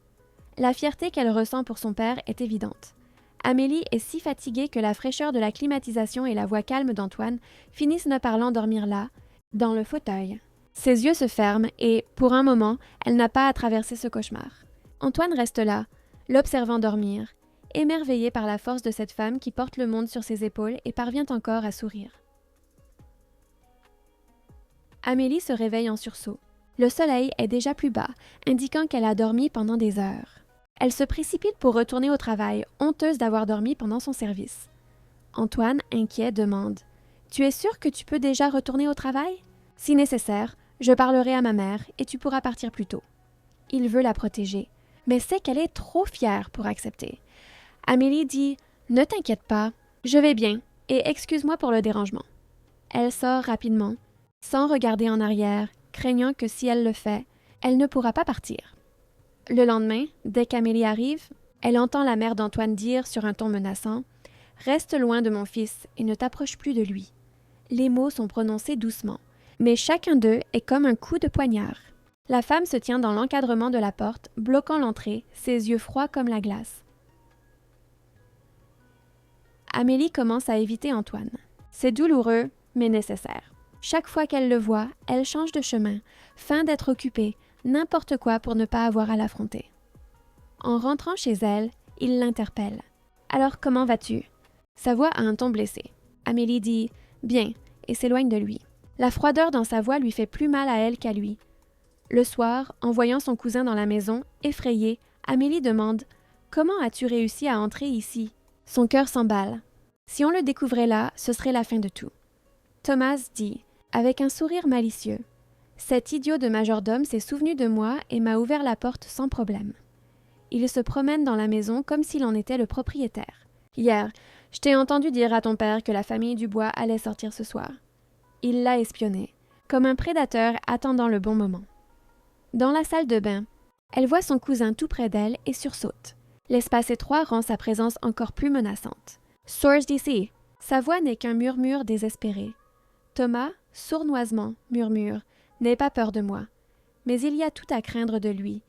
La fierté qu'elle ressent pour son père est évidente. Amélie est si fatiguée que la fraîcheur de la climatisation et la voix calme d'Antoine finissent par l'endormir là, dans le fauteuil. Ses yeux se ferment et, pour un moment, elle n'a pas à traverser ce cauchemar. Antoine reste là, l'observant dormir, émerveillé par la force de cette femme qui porte le monde sur ses épaules et parvient encore à sourire. Amélie se réveille en sursaut. Le soleil est déjà plus bas, indiquant qu'elle a dormi pendant des heures. Elle se précipite pour retourner au travail, honteuse d'avoir dormi pendant son service. Antoine, inquiet, demande « Tu es sûre que tu peux déjà retourner au travail? Si nécessaire, je parlerai à ma mère et tu pourras partir plus tôt. » Il veut la protéger, mais sait qu'elle est trop fière pour accepter. Amélie dit « Ne t'inquiète pas, je vais bien et excuse-moi pour le dérangement. » Elle sort rapidement, sans regarder en arrière, craignant que si elle le fait, elle ne pourra pas partir. Le lendemain, dès qu'Amélie arrive, elle entend la mère d'Antoine dire sur un ton menaçant « Reste loin de mon fils et ne t'approche plus de lui. » Les mots sont prononcés doucement, mais chacun d'eux est comme un coup de poignard. La femme se tient dans l'encadrement de la porte, bloquant l'entrée, ses yeux froids comme la glace. Amélie commence à éviter Antoine. C'est douloureux, mais nécessaire. Chaque fois qu'elle le voit, elle change de chemin, fin d'être occupée, n'importe quoi pour ne pas avoir à l'affronter. En rentrant chez elle, il l'interpelle. « Alors, comment vas-tu » Sa voix a un ton blessé. Amélie dit « Bien » et s'éloigne de lui. La froideur dans sa voix lui fait plus mal à elle qu'à lui. Le soir, en voyant son cousin dans la maison, effrayée, Amélie demande « Comment as-tu réussi à entrer ici ?» Son cœur s'emballe. Si on le découvrait là, ce serait la fin de tout. Thomas dit, avec un sourire malicieux, « Cet idiot de majordome s'est souvenu de moi et m'a ouvert la porte sans problème. » Il se promène dans la maison comme s'il en était le propriétaire. « Hier, je t'ai entendu dire à ton père que la famille Dubois allait sortir ce soir. » Il l'a espionné, comme un prédateur attendant le bon moment. Dans la salle de bain, elle voit son cousin tout près d'elle et sursaute. L'espace étroit rend sa présence encore plus menaçante. « Source d'ici !» Sa voix n'est qu'un murmure désespéré. Thomas, sournoisement, murmure « N'aie pas peur de moi !» Mais il y a tout à craindre de lui.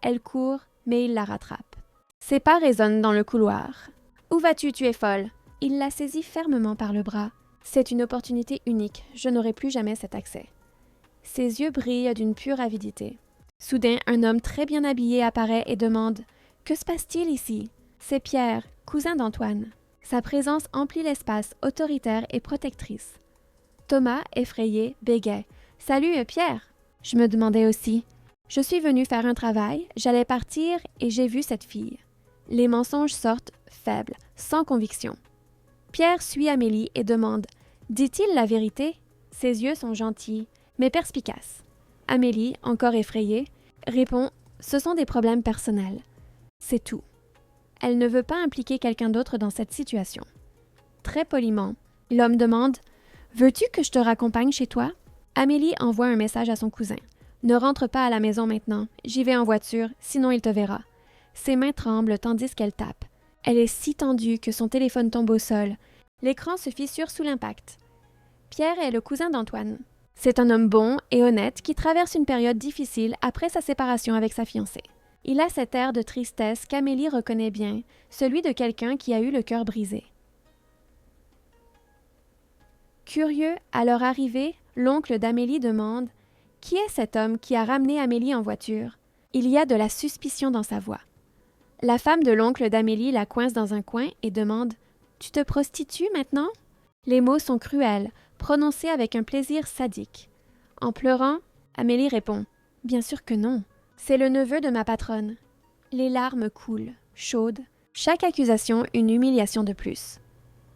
Elle court, mais il la rattrape. Ses pas résonnent dans le couloir. « Où vas-tu, tu es folle !» Il la saisit fermement par le bras. « C'est une opportunité unique, je n'aurai plus jamais cet accès. » Ses yeux brillent d'une pure avidité. Soudain, un homme très bien habillé apparaît et demande « Que se passe-t-il ici ?» C'est Pierre, cousin d'Antoine. Sa présence emplit l'espace, autoritaire et protectrice. Thomas, effrayé, bégait. « Salut, Pierre !» Je me demandais aussi. Je suis venu faire un travail, j'allais partir et j'ai vu cette fille. Les mensonges sortent, faibles, sans conviction. Pierre suit Amélie et demande « Dit-il la vérité ?» Ses yeux sont gentils, mais perspicaces. Amélie, encore effrayée, répond « Ce sont des problèmes personnels. » C'est tout. Elle ne veut pas impliquer quelqu'un d'autre dans cette situation. Très poliment, l'homme demande « Veux-tu que je te raccompagne chez toi ?» Amélie envoie un message à son cousin. « Ne rentre pas à la maison maintenant, j'y vais en voiture, sinon il te verra. » Ses mains tremblent tandis qu'elle tape. Elle est si tendue que son téléphone tombe au sol. L'écran se fissure sous l'impact. Pierre est le cousin d'Antoine. C'est un homme bon et honnête qui traverse une période difficile après sa séparation avec sa fiancée. Il a cet air de tristesse qu'Amélie reconnaît bien, celui de quelqu'un qui a eu le cœur brisé. Curieux, à leur arrivée, l'oncle d'Amélie demande « Qui est cet homme qui a ramené Amélie en voiture ?» Il y a de la suspicion dans sa voix. La femme de l'oncle d'Amélie la coince dans un coin et demande « Tu te prostitues maintenant ?» Les mots sont cruels, prononcés avec un plaisir sadique. En pleurant, Amélie répond « Bien sûr que non. C'est le neveu de ma patronne. » Les larmes coulent, chaudes. Chaque accusation une humiliation de plus.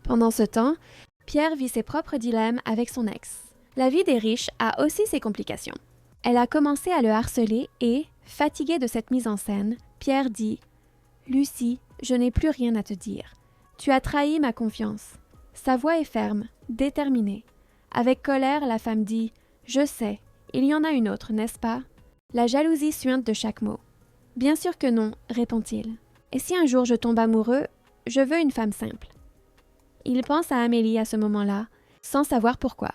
Pendant ce temps, Pierre vit ses propres dilemmes avec son ex. La vie des riches a aussi ses complications. Elle a commencé à le harceler et, fatigué de cette mise en scène, Pierre dit « Lucie, je n'ai plus rien à te dire. Tu as trahi ma confiance. » Sa voix est ferme, déterminée. Avec colère, la femme dit « Je sais, il y en a une autre, n'est-ce pas ?» La jalousie suinte de chaque mot. « Bien sûr que non, répond-il. Et si un jour je tombe amoureux, je veux une femme simple. » Il pense à Amélie à ce moment-là, sans savoir pourquoi.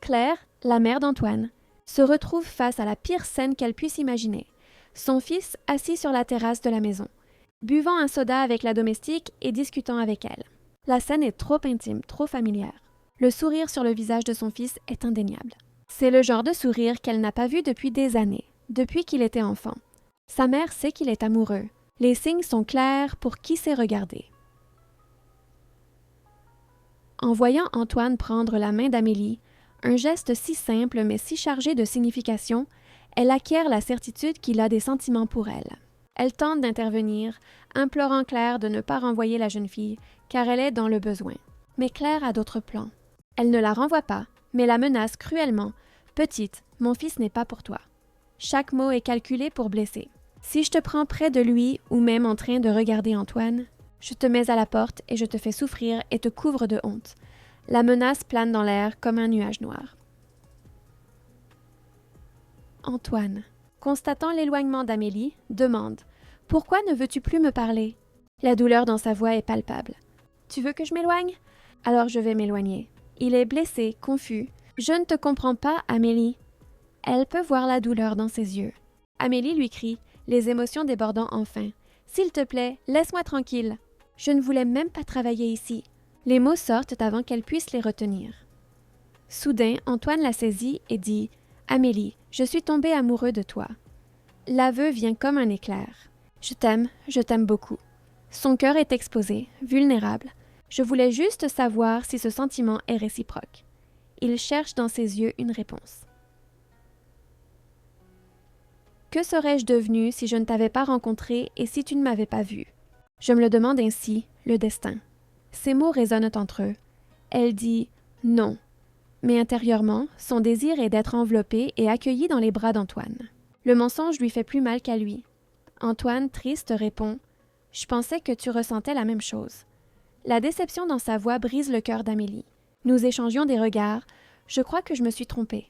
Claire, la mère d'Antoine, se retrouve face à la pire scène qu'elle puisse imaginer. Son fils assis sur la terrasse de la maison, buvant un soda avec la domestique et discutant avec elle. La scène est trop intime, trop familière. Le sourire sur le visage de son fils est indéniable. C'est le genre de sourire qu'elle n'a pas vu depuis des années, depuis qu'il était enfant. Sa mère sait qu'il est amoureux. Les signes sont clairs pour qui sait regarder. En voyant Antoine prendre la main d'Amélie, un geste si simple mais si chargé de signification, elle acquiert la certitude qu'il a des sentiments pour elle. Elle tente d'intervenir, implorant Claire de ne pas renvoyer la jeune fille, car elle est dans le besoin. Mais Claire a d'autres plans. Elle ne la renvoie pas, mais la menace cruellement. « Petite, mon fils n'est pas pour toi. » Chaque mot est calculé pour blesser. Si je te prends près de lui ou même en train de regarder Antoine, je te mets à la porte et je te fais souffrir et te couvre de honte. La menace plane dans l'air comme un nuage noir. Antoine, constatant l'éloignement d'Amélie, demande « Pourquoi ne veux-tu plus me parler ?» La douleur dans sa voix est palpable. « Tu veux que je m'éloigne? Alors je vais m'éloigner. » Il est blessé, confus. « Je ne te comprends pas, Amélie. » Elle peut voir la douleur dans ses yeux. Amélie lui crie, les émotions débordant enfin. « S'il te plaît, laisse-moi tranquille. Je ne voulais même pas travailler ici. » Les mots sortent avant qu'elle puisse les retenir. Soudain, Antoine la saisit et dit « Amélie, je suis tombé amoureux de toi. » L'aveu vient comme un éclair. « Je t'aime beaucoup. » Son cœur est exposé, vulnérable. Je voulais juste savoir si ce sentiment est réciproque. Il cherche dans ses yeux une réponse. Que serais-je devenue si je ne t'avais pas rencontré et si tu ne m'avais pas vue? Je me le demande ainsi, le destin. Ces mots résonnent entre eux. Elle dit « non », mais intérieurement, son désir est d'être enveloppée et accueillie dans les bras d'Antoine. Le mensonge lui fait plus mal qu'à lui. Antoine, triste, répond « Je pensais que tu ressentais la même chose. » La déception dans sa voix brise le cœur d'Amélie. Nous échangions des regards. Je crois que je me suis trompée.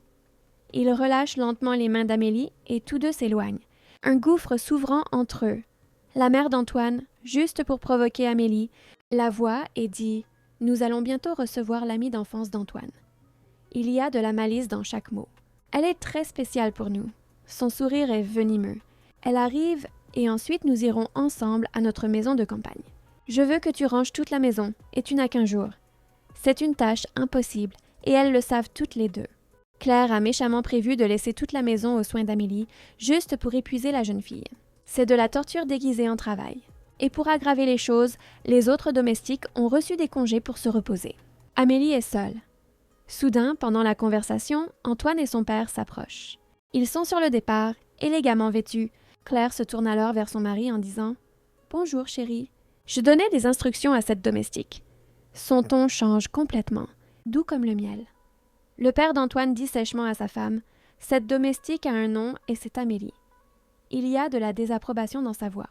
Il relâche lentement les mains d'Amélie et tous deux s'éloignent. Un gouffre s'ouvrant entre eux. La mère d'Antoine, juste pour provoquer Amélie, la voit et dit « Nous allons bientôt recevoir l'ami d'enfance d'Antoine. » Il y a de la malice dans chaque mot. Elle est très spéciale pour nous. Son sourire est venimeux. Elle arrive et ensuite nous irons ensemble à notre maison de campagne. Je veux que tu ranges toute la maison et tu n'as qu'un jour. C'est une tâche impossible et elles le savent toutes les deux. Claire a méchamment prévu de laisser toute la maison aux soins d'Amélie, juste pour épuiser la jeune fille. C'est de la torture déguisée en travail. Et pour aggraver les choses, les autres domestiques ont reçu des congés pour se reposer. Amélie est seule. Soudain, pendant la conversation, Antoine et son père s'approchent. Ils sont sur le départ, élégamment vêtus. Claire se tourne alors vers son mari en disant « Bonjour, chérie. » Je donnais des instructions à cette domestique. Son ton change complètement, doux comme le miel. Le père d'Antoine dit sèchement à sa femme « Cette domestique a un nom et c'est Amélie. » Il y a de la désapprobation dans sa voix.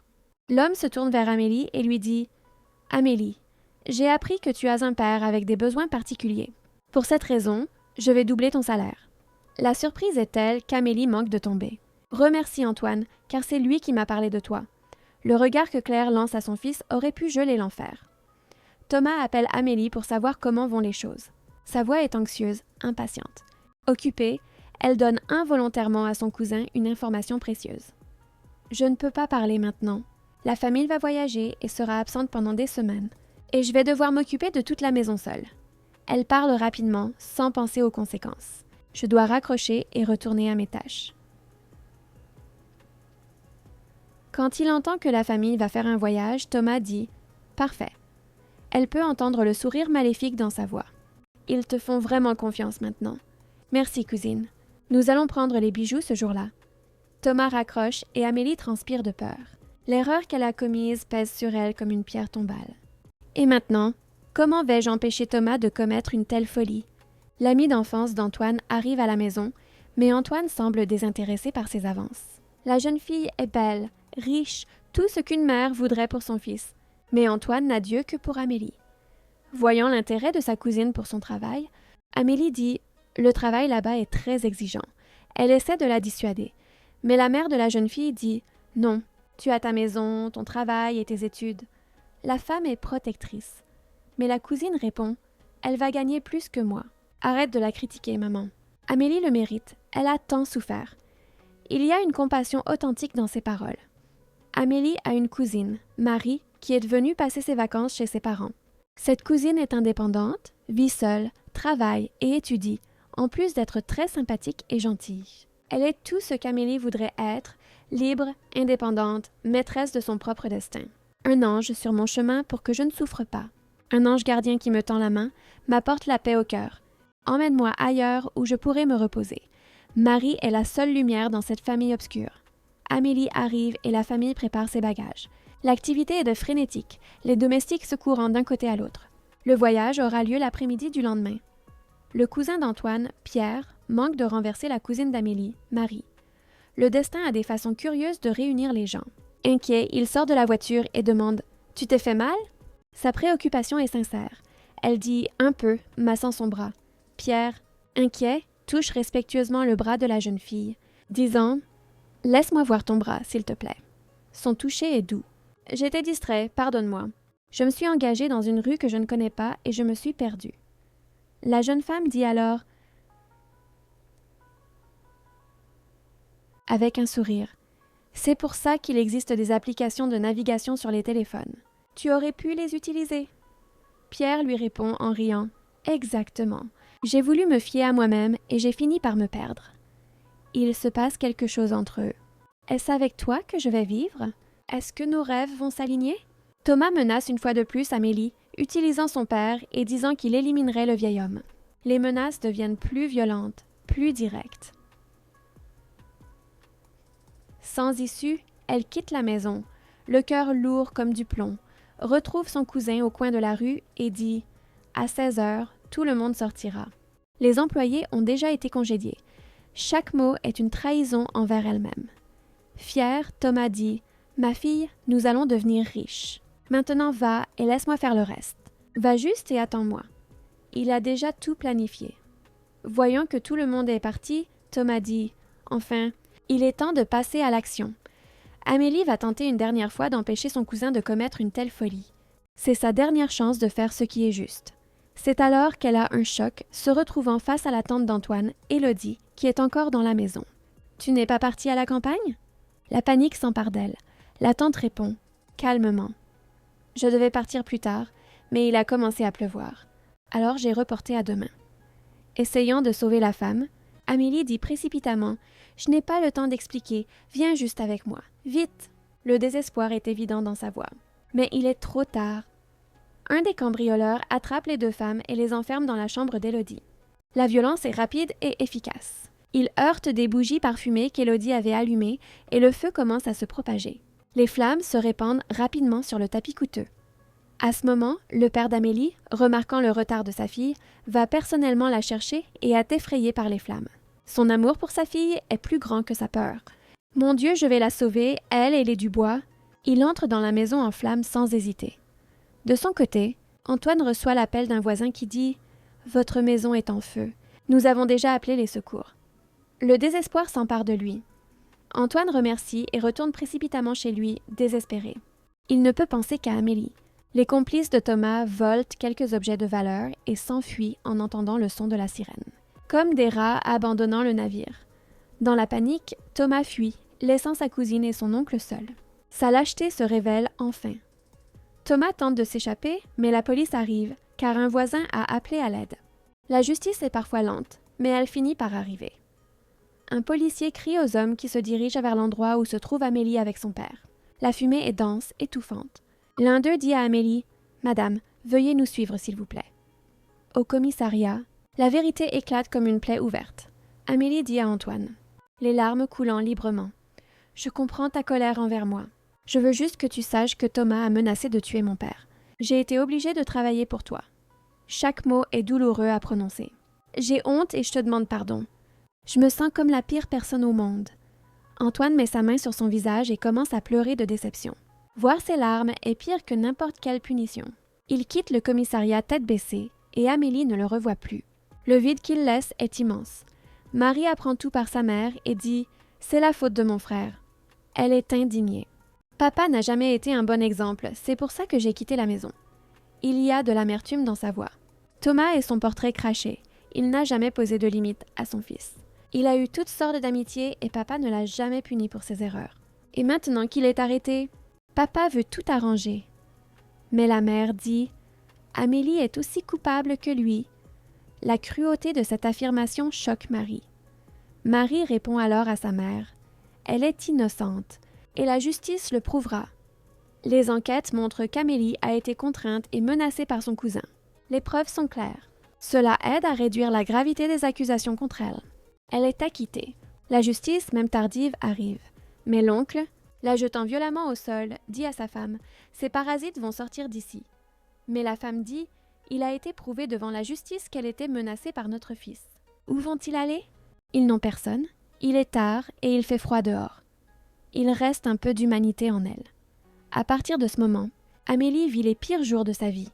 L'homme se tourne vers Amélie et lui dit « Amélie, j'ai appris que tu as un père avec des besoins particuliers. Pour cette raison, je vais doubler ton salaire. » La surprise est telle qu'Amélie manque de tomber. « Remercie Antoine, car c'est lui qui m'a parlé de toi. » Le regard que Claire lance à son fils aurait pu geler l'enfer. Thomas appelle Amélie pour savoir comment vont les choses. Sa voix est anxieuse, impatiente. Occupée, elle donne involontairement à son cousin une information précieuse. Je ne peux pas parler maintenant. La famille va voyager et sera absente pendant des semaines, et je vais devoir m'occuper de toute la maison seule. Elle parle rapidement, sans penser aux conséquences. Je dois raccrocher et retourner à mes tâches. Quand il entend que la famille va faire un voyage, Thomas dit « Parfait ». Elle peut entendre le sourire maléfique dans sa voix. Ils te font vraiment confiance maintenant. Merci, cousine. Nous allons prendre les bijoux ce jour-là. Thomas raccroche et Amélie transpire de peur. L'erreur qu'elle a commise pèse sur elle comme une pierre tombale. Et maintenant, comment vais-je empêcher Thomas de commettre une telle folie? L'ami d'enfance d'Antoine arrive à la maison, mais Antoine semble désintéressé par ses avances. La jeune fille est belle, riche, tout ce qu'une mère voudrait pour son fils, mais Antoine n'a d'yeux que pour Amélie. Voyant l'intérêt de sa cousine pour son travail, Amélie dit « Le travail là-bas est très exigeant ». Elle essaie de la dissuader, mais la mère de la jeune fille dit « Non, tu as ta maison, ton travail et tes études ». La femme est protectrice. Mais la cousine répond « Elle va gagner plus que moi. Arrête de la critiquer, maman. Amélie le mérite, elle a tant souffert. » Il y a une compassion authentique dans ses paroles. Amélie a une cousine, Marie, qui est venue passer ses vacances chez ses parents. Cette cousine est indépendante, vit seule, travaille et étudie, en plus d'être très sympathique et gentille. Elle est tout ce qu'Amélie voudrait être, libre, indépendante, maîtresse de son propre destin. Un ange sur mon chemin pour que je ne souffre pas. Un ange gardien qui me tend la main, m'apporte la paix au cœur. Emmène-moi ailleurs où je pourrai me reposer. Marie est la seule lumière dans cette famille obscure. Amélie arrive et la famille prépare ses bagages. L'activité est de frénétique, les domestiques se courant d'un côté à l'autre. Le voyage aura lieu l'après-midi du lendemain. Le cousin d'Antoine, Pierre, manque de renverser la cousine d'Amélie, Marie. Le destin a des façons curieuses de réunir les gens. Inquiet, il sort de la voiture et demande « Tu t'es fait mal ?» Sa préoccupation est sincère. Elle dit « Un peu », massant son bras. Pierre, inquiet, touche respectueusement le bras de la jeune fille, disant « Laisse-moi voir ton bras, s'il te plaît. » Son toucher est doux. « J'étais distrait, pardonne-moi. Je me suis engagée dans une rue que je ne connais pas et je me suis perdue. » La jeune femme dit alors avec un sourire « C'est pour ça qu'il existe des applications de navigation sur les téléphones. Tu aurais pu les utiliser. » Pierre lui répond en riant « Exactement. J'ai voulu me fier à moi-même et j'ai fini par me perdre. » Il se passe quelque chose entre eux. « Est-ce avec toi que je vais vivre? Est-ce que nos rêves vont s'aligner? » Thomas menace une fois de plus Amélie, utilisant son père et disant qu'il éliminerait le vieil homme. Les menaces deviennent plus violentes, plus directes. Sans issue, elle quitte la maison, le cœur lourd comme du plomb, retrouve son cousin au coin de la rue et dit « À 16 heures, tout le monde sortira. » Les employés ont déjà été congédiés. Chaque mot est une trahison envers elle-même. Fier, Thomas dit « Ma fille, nous allons devenir riches. Maintenant va et laisse-moi faire le reste. Va juste et attends-moi. » Il a déjà tout planifié. Voyant que tout le monde est parti, Thomas dit « Enfin, il est temps de passer à l'action. » Amélie va tenter une dernière fois d'empêcher son cousin de commettre une telle folie. C'est sa dernière chance de faire ce qui est juste. C'est alors qu'elle a un choc, se retrouvant face à la tante d'Antoine, Élodie, qui est encore dans la maison. « Tu n'es pas partie à la campagne? » La panique s'empare d'elle. La tante répond, calmement. « Je devais partir plus tard, mais il a commencé à pleuvoir. Alors j'ai reporté à demain. » Essayant de sauver la femme, Amélie dit précipitamment « Je n'ai pas le temps d'expliquer, viens juste avec moi. Vite !» Le désespoir est évident dans sa voix. Mais il est trop tard. Un des cambrioleurs attrape les deux femmes et les enferme dans la chambre d'Élodie. La violence est rapide et efficace. Il heurte des bougies parfumées qu'Élodie avait allumées et le feu commence à se propager. Les flammes se répandent rapidement sur le tapis coûteux. À ce moment, le père d'Amélie, remarquant le retard de sa fille, va personnellement la chercher et est effrayé par les flammes. Son amour pour sa fille est plus grand que sa peur. « Mon Dieu, je vais la sauver, elle et les Dubois. » Il entre dans la maison en flammes sans hésiter. De son côté, Antoine reçoit l'appel d'un voisin qui dit « Votre maison est en feu. Nous avons déjà appelé les secours. » Le désespoir s'empare de lui. Antoine remercie et retourne précipitamment chez lui, désespéré. Il ne peut penser qu'à Amélie. Les complices de Thomas volent quelques objets de valeur et s'enfuient en entendant le son de la sirène. Comme des rats abandonnant le navire. Dans la panique, Thomas fuit, laissant sa cousine et son oncle seuls. Sa lâcheté se révèle enfin. Thomas tente de s'échapper, mais la police arrive, car un voisin a appelé à l'aide. La justice est parfois lente, mais elle finit par arriver. Un policier crie aux hommes qui se dirigent vers l'endroit où se trouve Amélie avec son père. La fumée est dense, étouffante. L'un d'eux dit à Amélie « Madame, veuillez nous suivre s'il vous plaît. » Au commissariat, la vérité éclate comme une plaie ouverte. Amélie dit à Antoine, les larmes coulant librement. « Je comprends ta colère envers moi. Je veux juste que tu saches que Thomas a menacé de tuer mon père. J'ai été obligée de travailler pour toi. Chaque mot est douloureux à prononcer. J'ai honte et je te demande pardon. Je me sens comme la pire personne au monde. » Antoine met sa main sur son visage et commence à pleurer de déception. Voir ses larmes est pire que n'importe quelle punition. Il quitte le commissariat tête baissée et Amélie ne le revoit plus. Le vide qu'il laisse est immense. Marie apprend tout par sa mère et dit « C'est la faute de mon frère. » Elle est indignée. Papa n'a jamais été un bon exemple, c'est pour ça que j'ai quitté la maison. Il y a de l'amertume dans sa voix. Thomas est son portrait craché. Il n'a jamais posé de limite à son fils. Il a eu toutes sortes d'amitiés et papa ne l'a jamais puni pour ses erreurs. Et maintenant qu'il est arrêté, papa veut tout arranger. Mais la mère dit « Amélie est aussi coupable que lui. » La cruauté de cette affirmation choque Marie. Marie répond alors à sa mère « Elle est innocente. Et la justice le prouvera. » Les enquêtes montrent qu'Amélie a été contrainte et menacée par son cousin. Les preuves sont claires. Cela aide à réduire la gravité des accusations contre elle. Elle est acquittée. La justice, même tardive, arrive. Mais l'oncle, la jetant violemment au sol, dit à sa femme « Ces parasites vont sortir d'ici. » Mais la femme dit « Il a été prouvé devant la justice qu'elle était menacée par notre fils. Où vont-ils aller? Ils n'ont personne. Il est tard et il fait froid dehors. » Il reste un peu d'humanité en elle. À partir de ce moment, Amélie vit les pires jours de sa vie.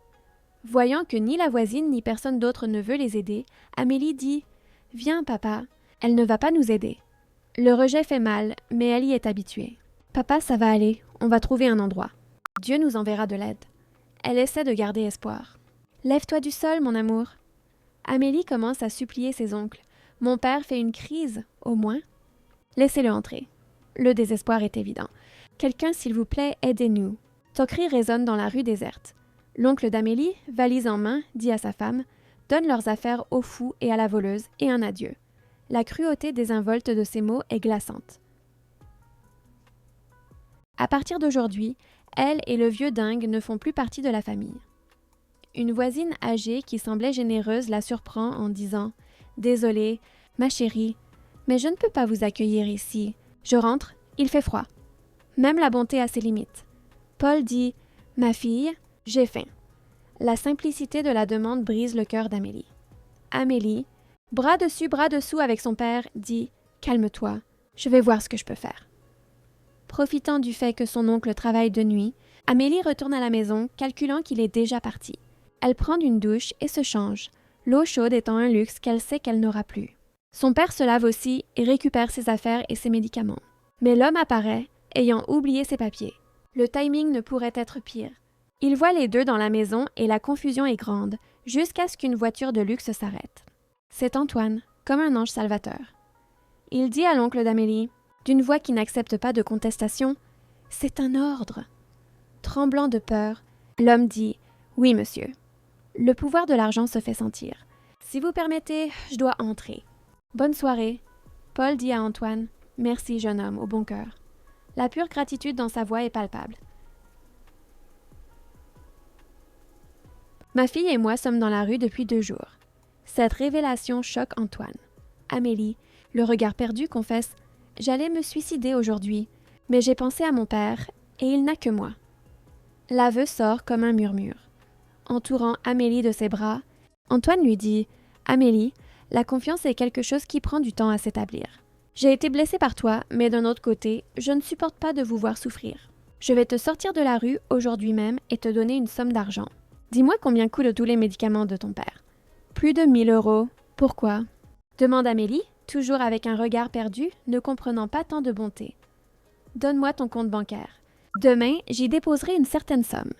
Voyant que ni la voisine ni personne d'autre ne veut les aider, Amélie dit « Viens, papa, elle ne va pas nous aider. » Le rejet fait mal, mais elle y est habituée. « Papa, ça va aller, on va trouver un endroit. Dieu nous enverra de l'aide. » Elle essaie de garder espoir. « Lève-toi du sol, mon amour. » Amélie commence à supplier ses oncles. « Mon père fait une crise, au moins. » Laissez-le entrer. Le désespoir est évident. « Quelqu'un, s'il vous plaît, aidez-nous. » Son cri résonne dans la rue déserte. L'oncle d'Amélie, valise en main, dit à sa femme « Donne leurs affaires au fou et à la voleuse et un adieu. » La cruauté désinvolte de ces mots est glaçante. À partir d'aujourd'hui, elle et le vieux dingue ne font plus partie de la famille. Une voisine âgée qui semblait généreuse la surprend en disant « Désolée, ma chérie, mais je ne peux pas vous accueillir ici. Je rentre, il fait froid. » Même la bonté a ses limites. Paul dit « Ma fille, j'ai faim. » La simplicité de la demande brise le cœur d'Amélie. Amélie, bras dessus, bras dessous avec son père, dit « Calme-toi, je vais voir ce que je peux faire. » Profitant du fait que son oncle travaille de nuit, Amélie retourne à la maison, calculant qu'il est déjà parti. Elle prend une douche et se change, l'eau chaude étant un luxe qu'elle sait qu'elle n'aura plus. Son père se lave aussi et récupère ses affaires et ses médicaments. Mais l'homme apparaît, ayant oublié ses papiers. Le timing ne pourrait être pire. Il voit les deux dans la maison et la confusion est grande, jusqu'à ce qu'une voiture de luxe s'arrête. C'est Antoine, comme un ange salvateur. Il dit à l'oncle d'Amélie, d'une voix qui n'accepte pas de contestation, « C'est un ordre. » Tremblant de peur, l'homme dit, « Oui, monsieur. » Le pouvoir de l'argent se fait sentir. « Si vous permettez, je dois entrer. »« Bonne soirée. » Paul dit à Antoine, « Merci, jeune homme, au bon cœur. » La pure gratitude dans sa voix est palpable. Ma fille et moi sommes dans la rue depuis 2 jours. Cette révélation choque Antoine. Amélie, le regard perdu, confesse « J'allais me suicider aujourd'hui, mais j'ai pensé à mon père, et il n'a que moi. » L'aveu sort comme un murmure. Entourant Amélie de ses bras, Antoine lui dit « Amélie, la confiance est quelque chose qui prend du temps à s'établir. J'ai été blessé par toi, mais d'un autre côté, je ne supporte pas de vous voir souffrir. Je vais te sortir de la rue aujourd'hui même et te donner une somme d'argent. Dis-moi combien coûtent tous les médicaments de ton père. » Plus de 1 000 €. Pourquoi? Demande Amélie, toujours avec un regard perdu, ne comprenant pas tant de bonté. Donne-moi ton compte bancaire. Demain, j'y déposerai une certaine somme.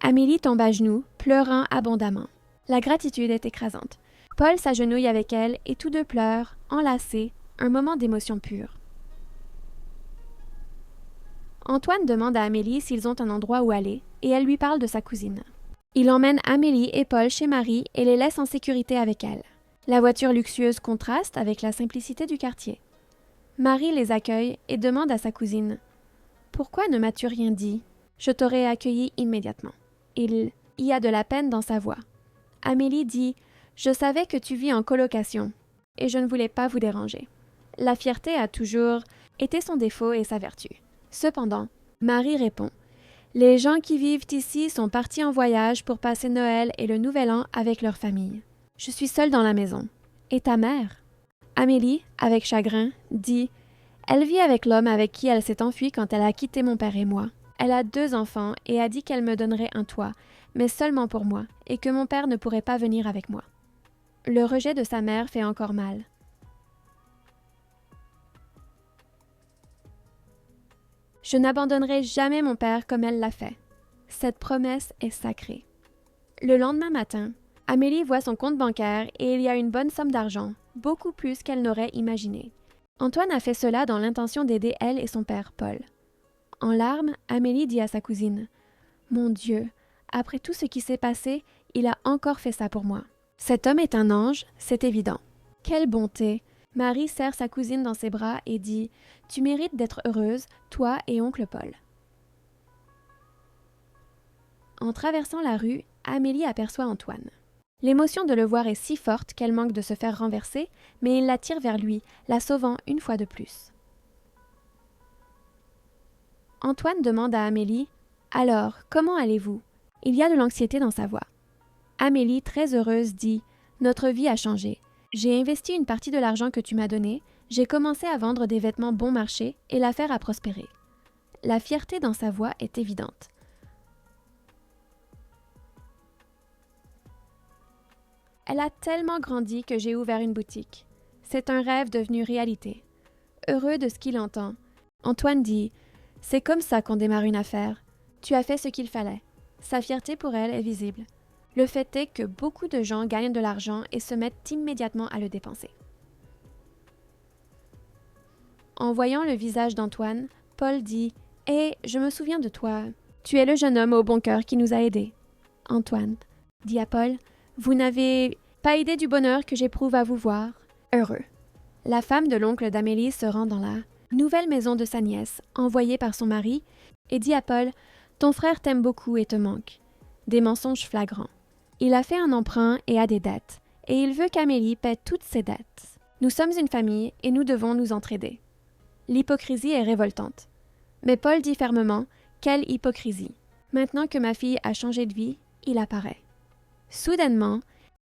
Amélie tombe à genoux, pleurant abondamment. La gratitude est écrasante. Paul s'agenouille avec elle et tous deux pleurent, enlacés, un moment d'émotion pure. Antoine demande à Amélie s'ils ont un endroit où aller, et elle lui parle de sa cousine. Il emmène Amélie et Paul chez Marie et les laisse en sécurité avec elle. La voiture luxueuse contraste avec la simplicité du quartier. Marie les accueille et demande à sa cousine « Pourquoi ne m'as-tu rien dit? Je t'aurais accueilli immédiatement. » Il y a de la peine dans sa voix. Amélie dit « Je savais que tu vis en colocation et je ne voulais pas vous déranger. » La fierté a toujours été son défaut et sa vertu. Cependant, Marie répond « Les gens qui vivent ici sont partis en voyage pour passer Noël et le Nouvel An avec leur famille. Je suis seule dans la maison. Et ta mère? » Amélie, avec chagrin, dit « Elle vit avec l'homme avec qui elle s'est enfuie quand elle a quitté mon père et moi. Elle a 2 enfants et a dit qu'elle me donnerait un toit, mais seulement pour moi, et que mon père ne pourrait pas venir avec moi. » Le rejet de sa mère fait encore mal. Je n'abandonnerai jamais mon père comme elle l'a fait. Cette promesse est sacrée. Le lendemain matin, Amélie voit son compte bancaire et il y a une bonne somme d'argent, beaucoup plus qu'elle n'aurait imaginé. Antoine a fait cela dans l'intention d'aider elle et son père, Paul. En larmes, Amélie dit à sa cousine « Mon Dieu, après tout ce qui s'est passé, il a encore fait ça pour moi. Cet homme est un ange, c'est évident. Quelle bonté! » Marie serre sa cousine dans ses bras et dit « Tu mérites d'être heureuse, toi et oncle Paul. » En traversant la rue, Amélie aperçoit Antoine. L'émotion de le voir est si forte qu'elle manque de se faire renverser, mais il la tire vers lui, la sauvant une fois de plus. Antoine demande à Amélie « Alors, comment allez-vous » Il y a de l'anxiété dans sa voix. Amélie, très heureuse, dit « Notre vie a changé. J'ai investi une partie de l'argent que tu m'as donné, j'ai commencé à vendre des vêtements bon marché et l'affaire a prospéré. » La fierté dans sa voix est évidente. Elle a tellement grandi que j'ai ouvert une boutique. C'est un rêve devenu réalité. Heureux de ce qu'il entend, Antoine dit « C'est comme ça qu'on démarre une affaire. Tu as fait ce qu'il fallait. » Sa fierté pour elle est visible. Le fait est que beaucoup de gens gagnent de l'argent et se mettent immédiatement à le dépenser. En voyant le visage d'Antoine, Paul dit « Hé, je me souviens de toi. Tu es le jeune homme au bon cœur qui nous a aidés. » Antoine dit à Paul « Vous n'avez pas idée du bonheur que j'éprouve à vous voir. Heureux. » La femme de l'oncle d'Amélie se rend dans la nouvelle maison de sa nièce, envoyée par son mari, et dit à Paul « Ton frère t'aime beaucoup et te manque. » Des mensonges flagrants. Il a fait un emprunt et a des dettes, et il veut qu'Amélie paie toutes ses dettes. Nous sommes une famille et nous devons nous entraider. L'hypocrisie est révoltante. Mais Paul dit fermement « Quelle hypocrisie! Maintenant que ma fille a changé de vie, il apparaît. » Soudainement,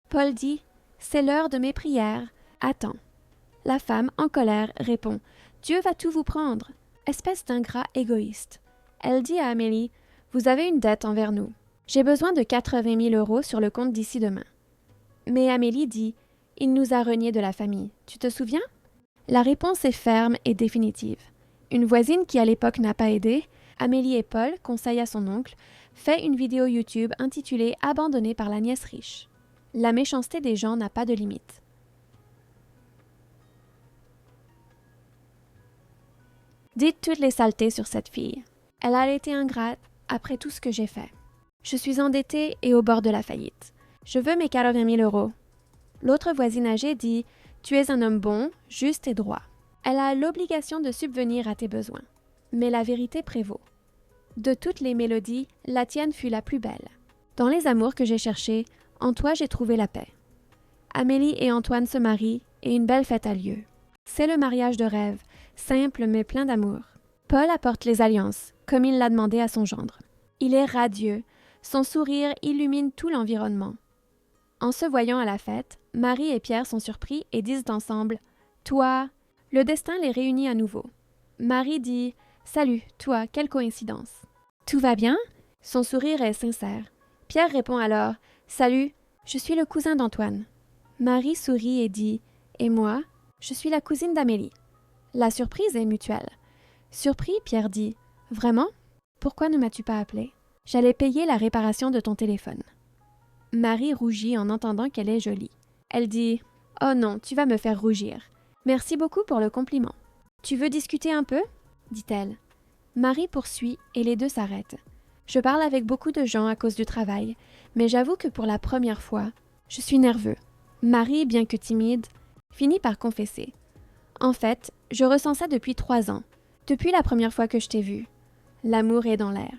Paul dit « C'est l'heure de mes prières, attends. » La femme, en colère, répond « Dieu va tout vous prendre, espèce d'ingrat égoïste. » Elle dit à Amélie « Vous avez une dette envers nous. J'ai besoin de 80 000 € sur le compte d'ici demain. » Mais Amélie dit « Il nous a reniés de la famille, tu te souviens? » La réponse est ferme et définitive. Une voisine qui à l'époque n'a pas aidé, Amélie et Paul conseillent à son oncle, fait une vidéo YouTube intitulée « Abandonnée par la nièce riche ». La méchanceté des gens n'a pas de limite. Dites toutes les saletés sur cette fille. Elle a été ingrate après tout ce que j'ai fait. Je suis endettée et au bord de la faillite. Je veux mes 80 000 €. L'autre voisine âgée dit « Tu es un homme bon, juste et droit. Elle a l'obligation de subvenir à tes besoins. » Mais la vérité prévaut. De toutes les mélodies, la tienne fut la plus belle. Dans les amours que j'ai cherchés, en toi j'ai trouvé la paix. Amélie et Antoine se marient et une belle fête a lieu. C'est le mariage de rêve, simple mais plein d'amour. Paul apporte les alliances, comme il l'a demandé à son gendre. Il est radieux, son sourire illumine tout l'environnement. En se voyant à la fête, Marie et Pierre sont surpris et disent ensemble « Toi !» Le destin les réunit à nouveau. Marie dit « Salut, toi, quelle coïncidence !» Tout va bien? Son sourire est sincère. Pierre répond alors « Salut, je suis le cousin d'Antoine. » Marie sourit et dit « Et moi, je suis la cousine d'Amélie. » La surprise est mutuelle. Surpris, Pierre dit « Vraiment? Pourquoi ne m'as-tu pas appelé? J'allais payer la réparation de ton téléphone. » Marie rougit en entendant qu'elle est jolie. Elle dit « Oh non, tu vas me faire rougir. Merci beaucoup pour le compliment. Tu veux discuter un peu? » dit-elle. Marie poursuit et les deux s'arrêtent. Je parle avec beaucoup de gens à cause du travail, mais j'avoue que pour la première fois, je suis nerveux. Marie, bien que timide, finit par confesser. En fait, je ressens ça depuis 3 ans, depuis la première fois que je t'ai vue. L'amour est dans l'air.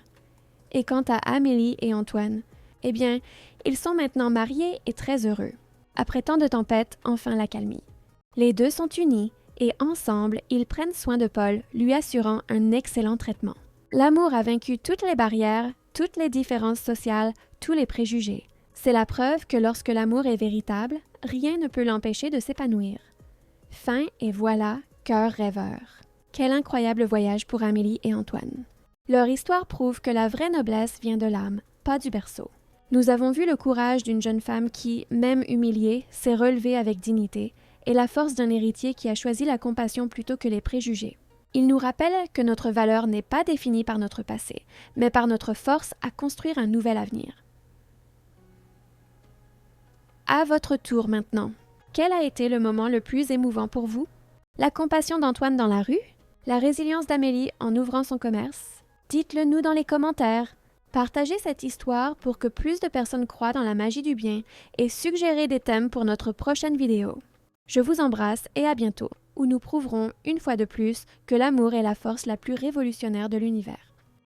Et quant à Amélie et Antoine, eh bien, ils sont maintenant mariés et très heureux. Après tant de tempêtes, enfin l'accalmie. Les deux sont unis et ensemble, ils prennent soin de Paul, lui assurant un excellent traitement. L'amour a vaincu toutes les barrières, toutes les différences sociales, tous les préjugés. C'est la preuve que lorsque l'amour est véritable, rien ne peut l'empêcher de s'épanouir. Fin et voilà, cœur rêveur. Quel incroyable voyage pour Amélie et Antoine. Leur histoire prouve que la vraie noblesse vient de l'âme, pas du berceau. Nous avons vu le courage d'une jeune femme qui, même humiliée, s'est relevée avec dignité, et la force d'un héritier qui a choisi la compassion plutôt que les préjugés. Il nous rappelle que notre valeur n'est pas définie par notre passé, mais par notre force à construire un nouvel avenir. À votre tour maintenant. Quel a été le moment le plus émouvant pour vous? La compassion d'Antoine dans la rue? La résilience d'Amélie en ouvrant son commerce? Dites-le nous dans les commentaires. Partagez cette histoire pour que plus de personnes croient dans la magie du bien et suggérez des thèmes pour notre prochaine vidéo. Je vous embrasse et à bientôt, où nous prouverons une fois de plus que l'amour est la force la plus révolutionnaire de l'univers.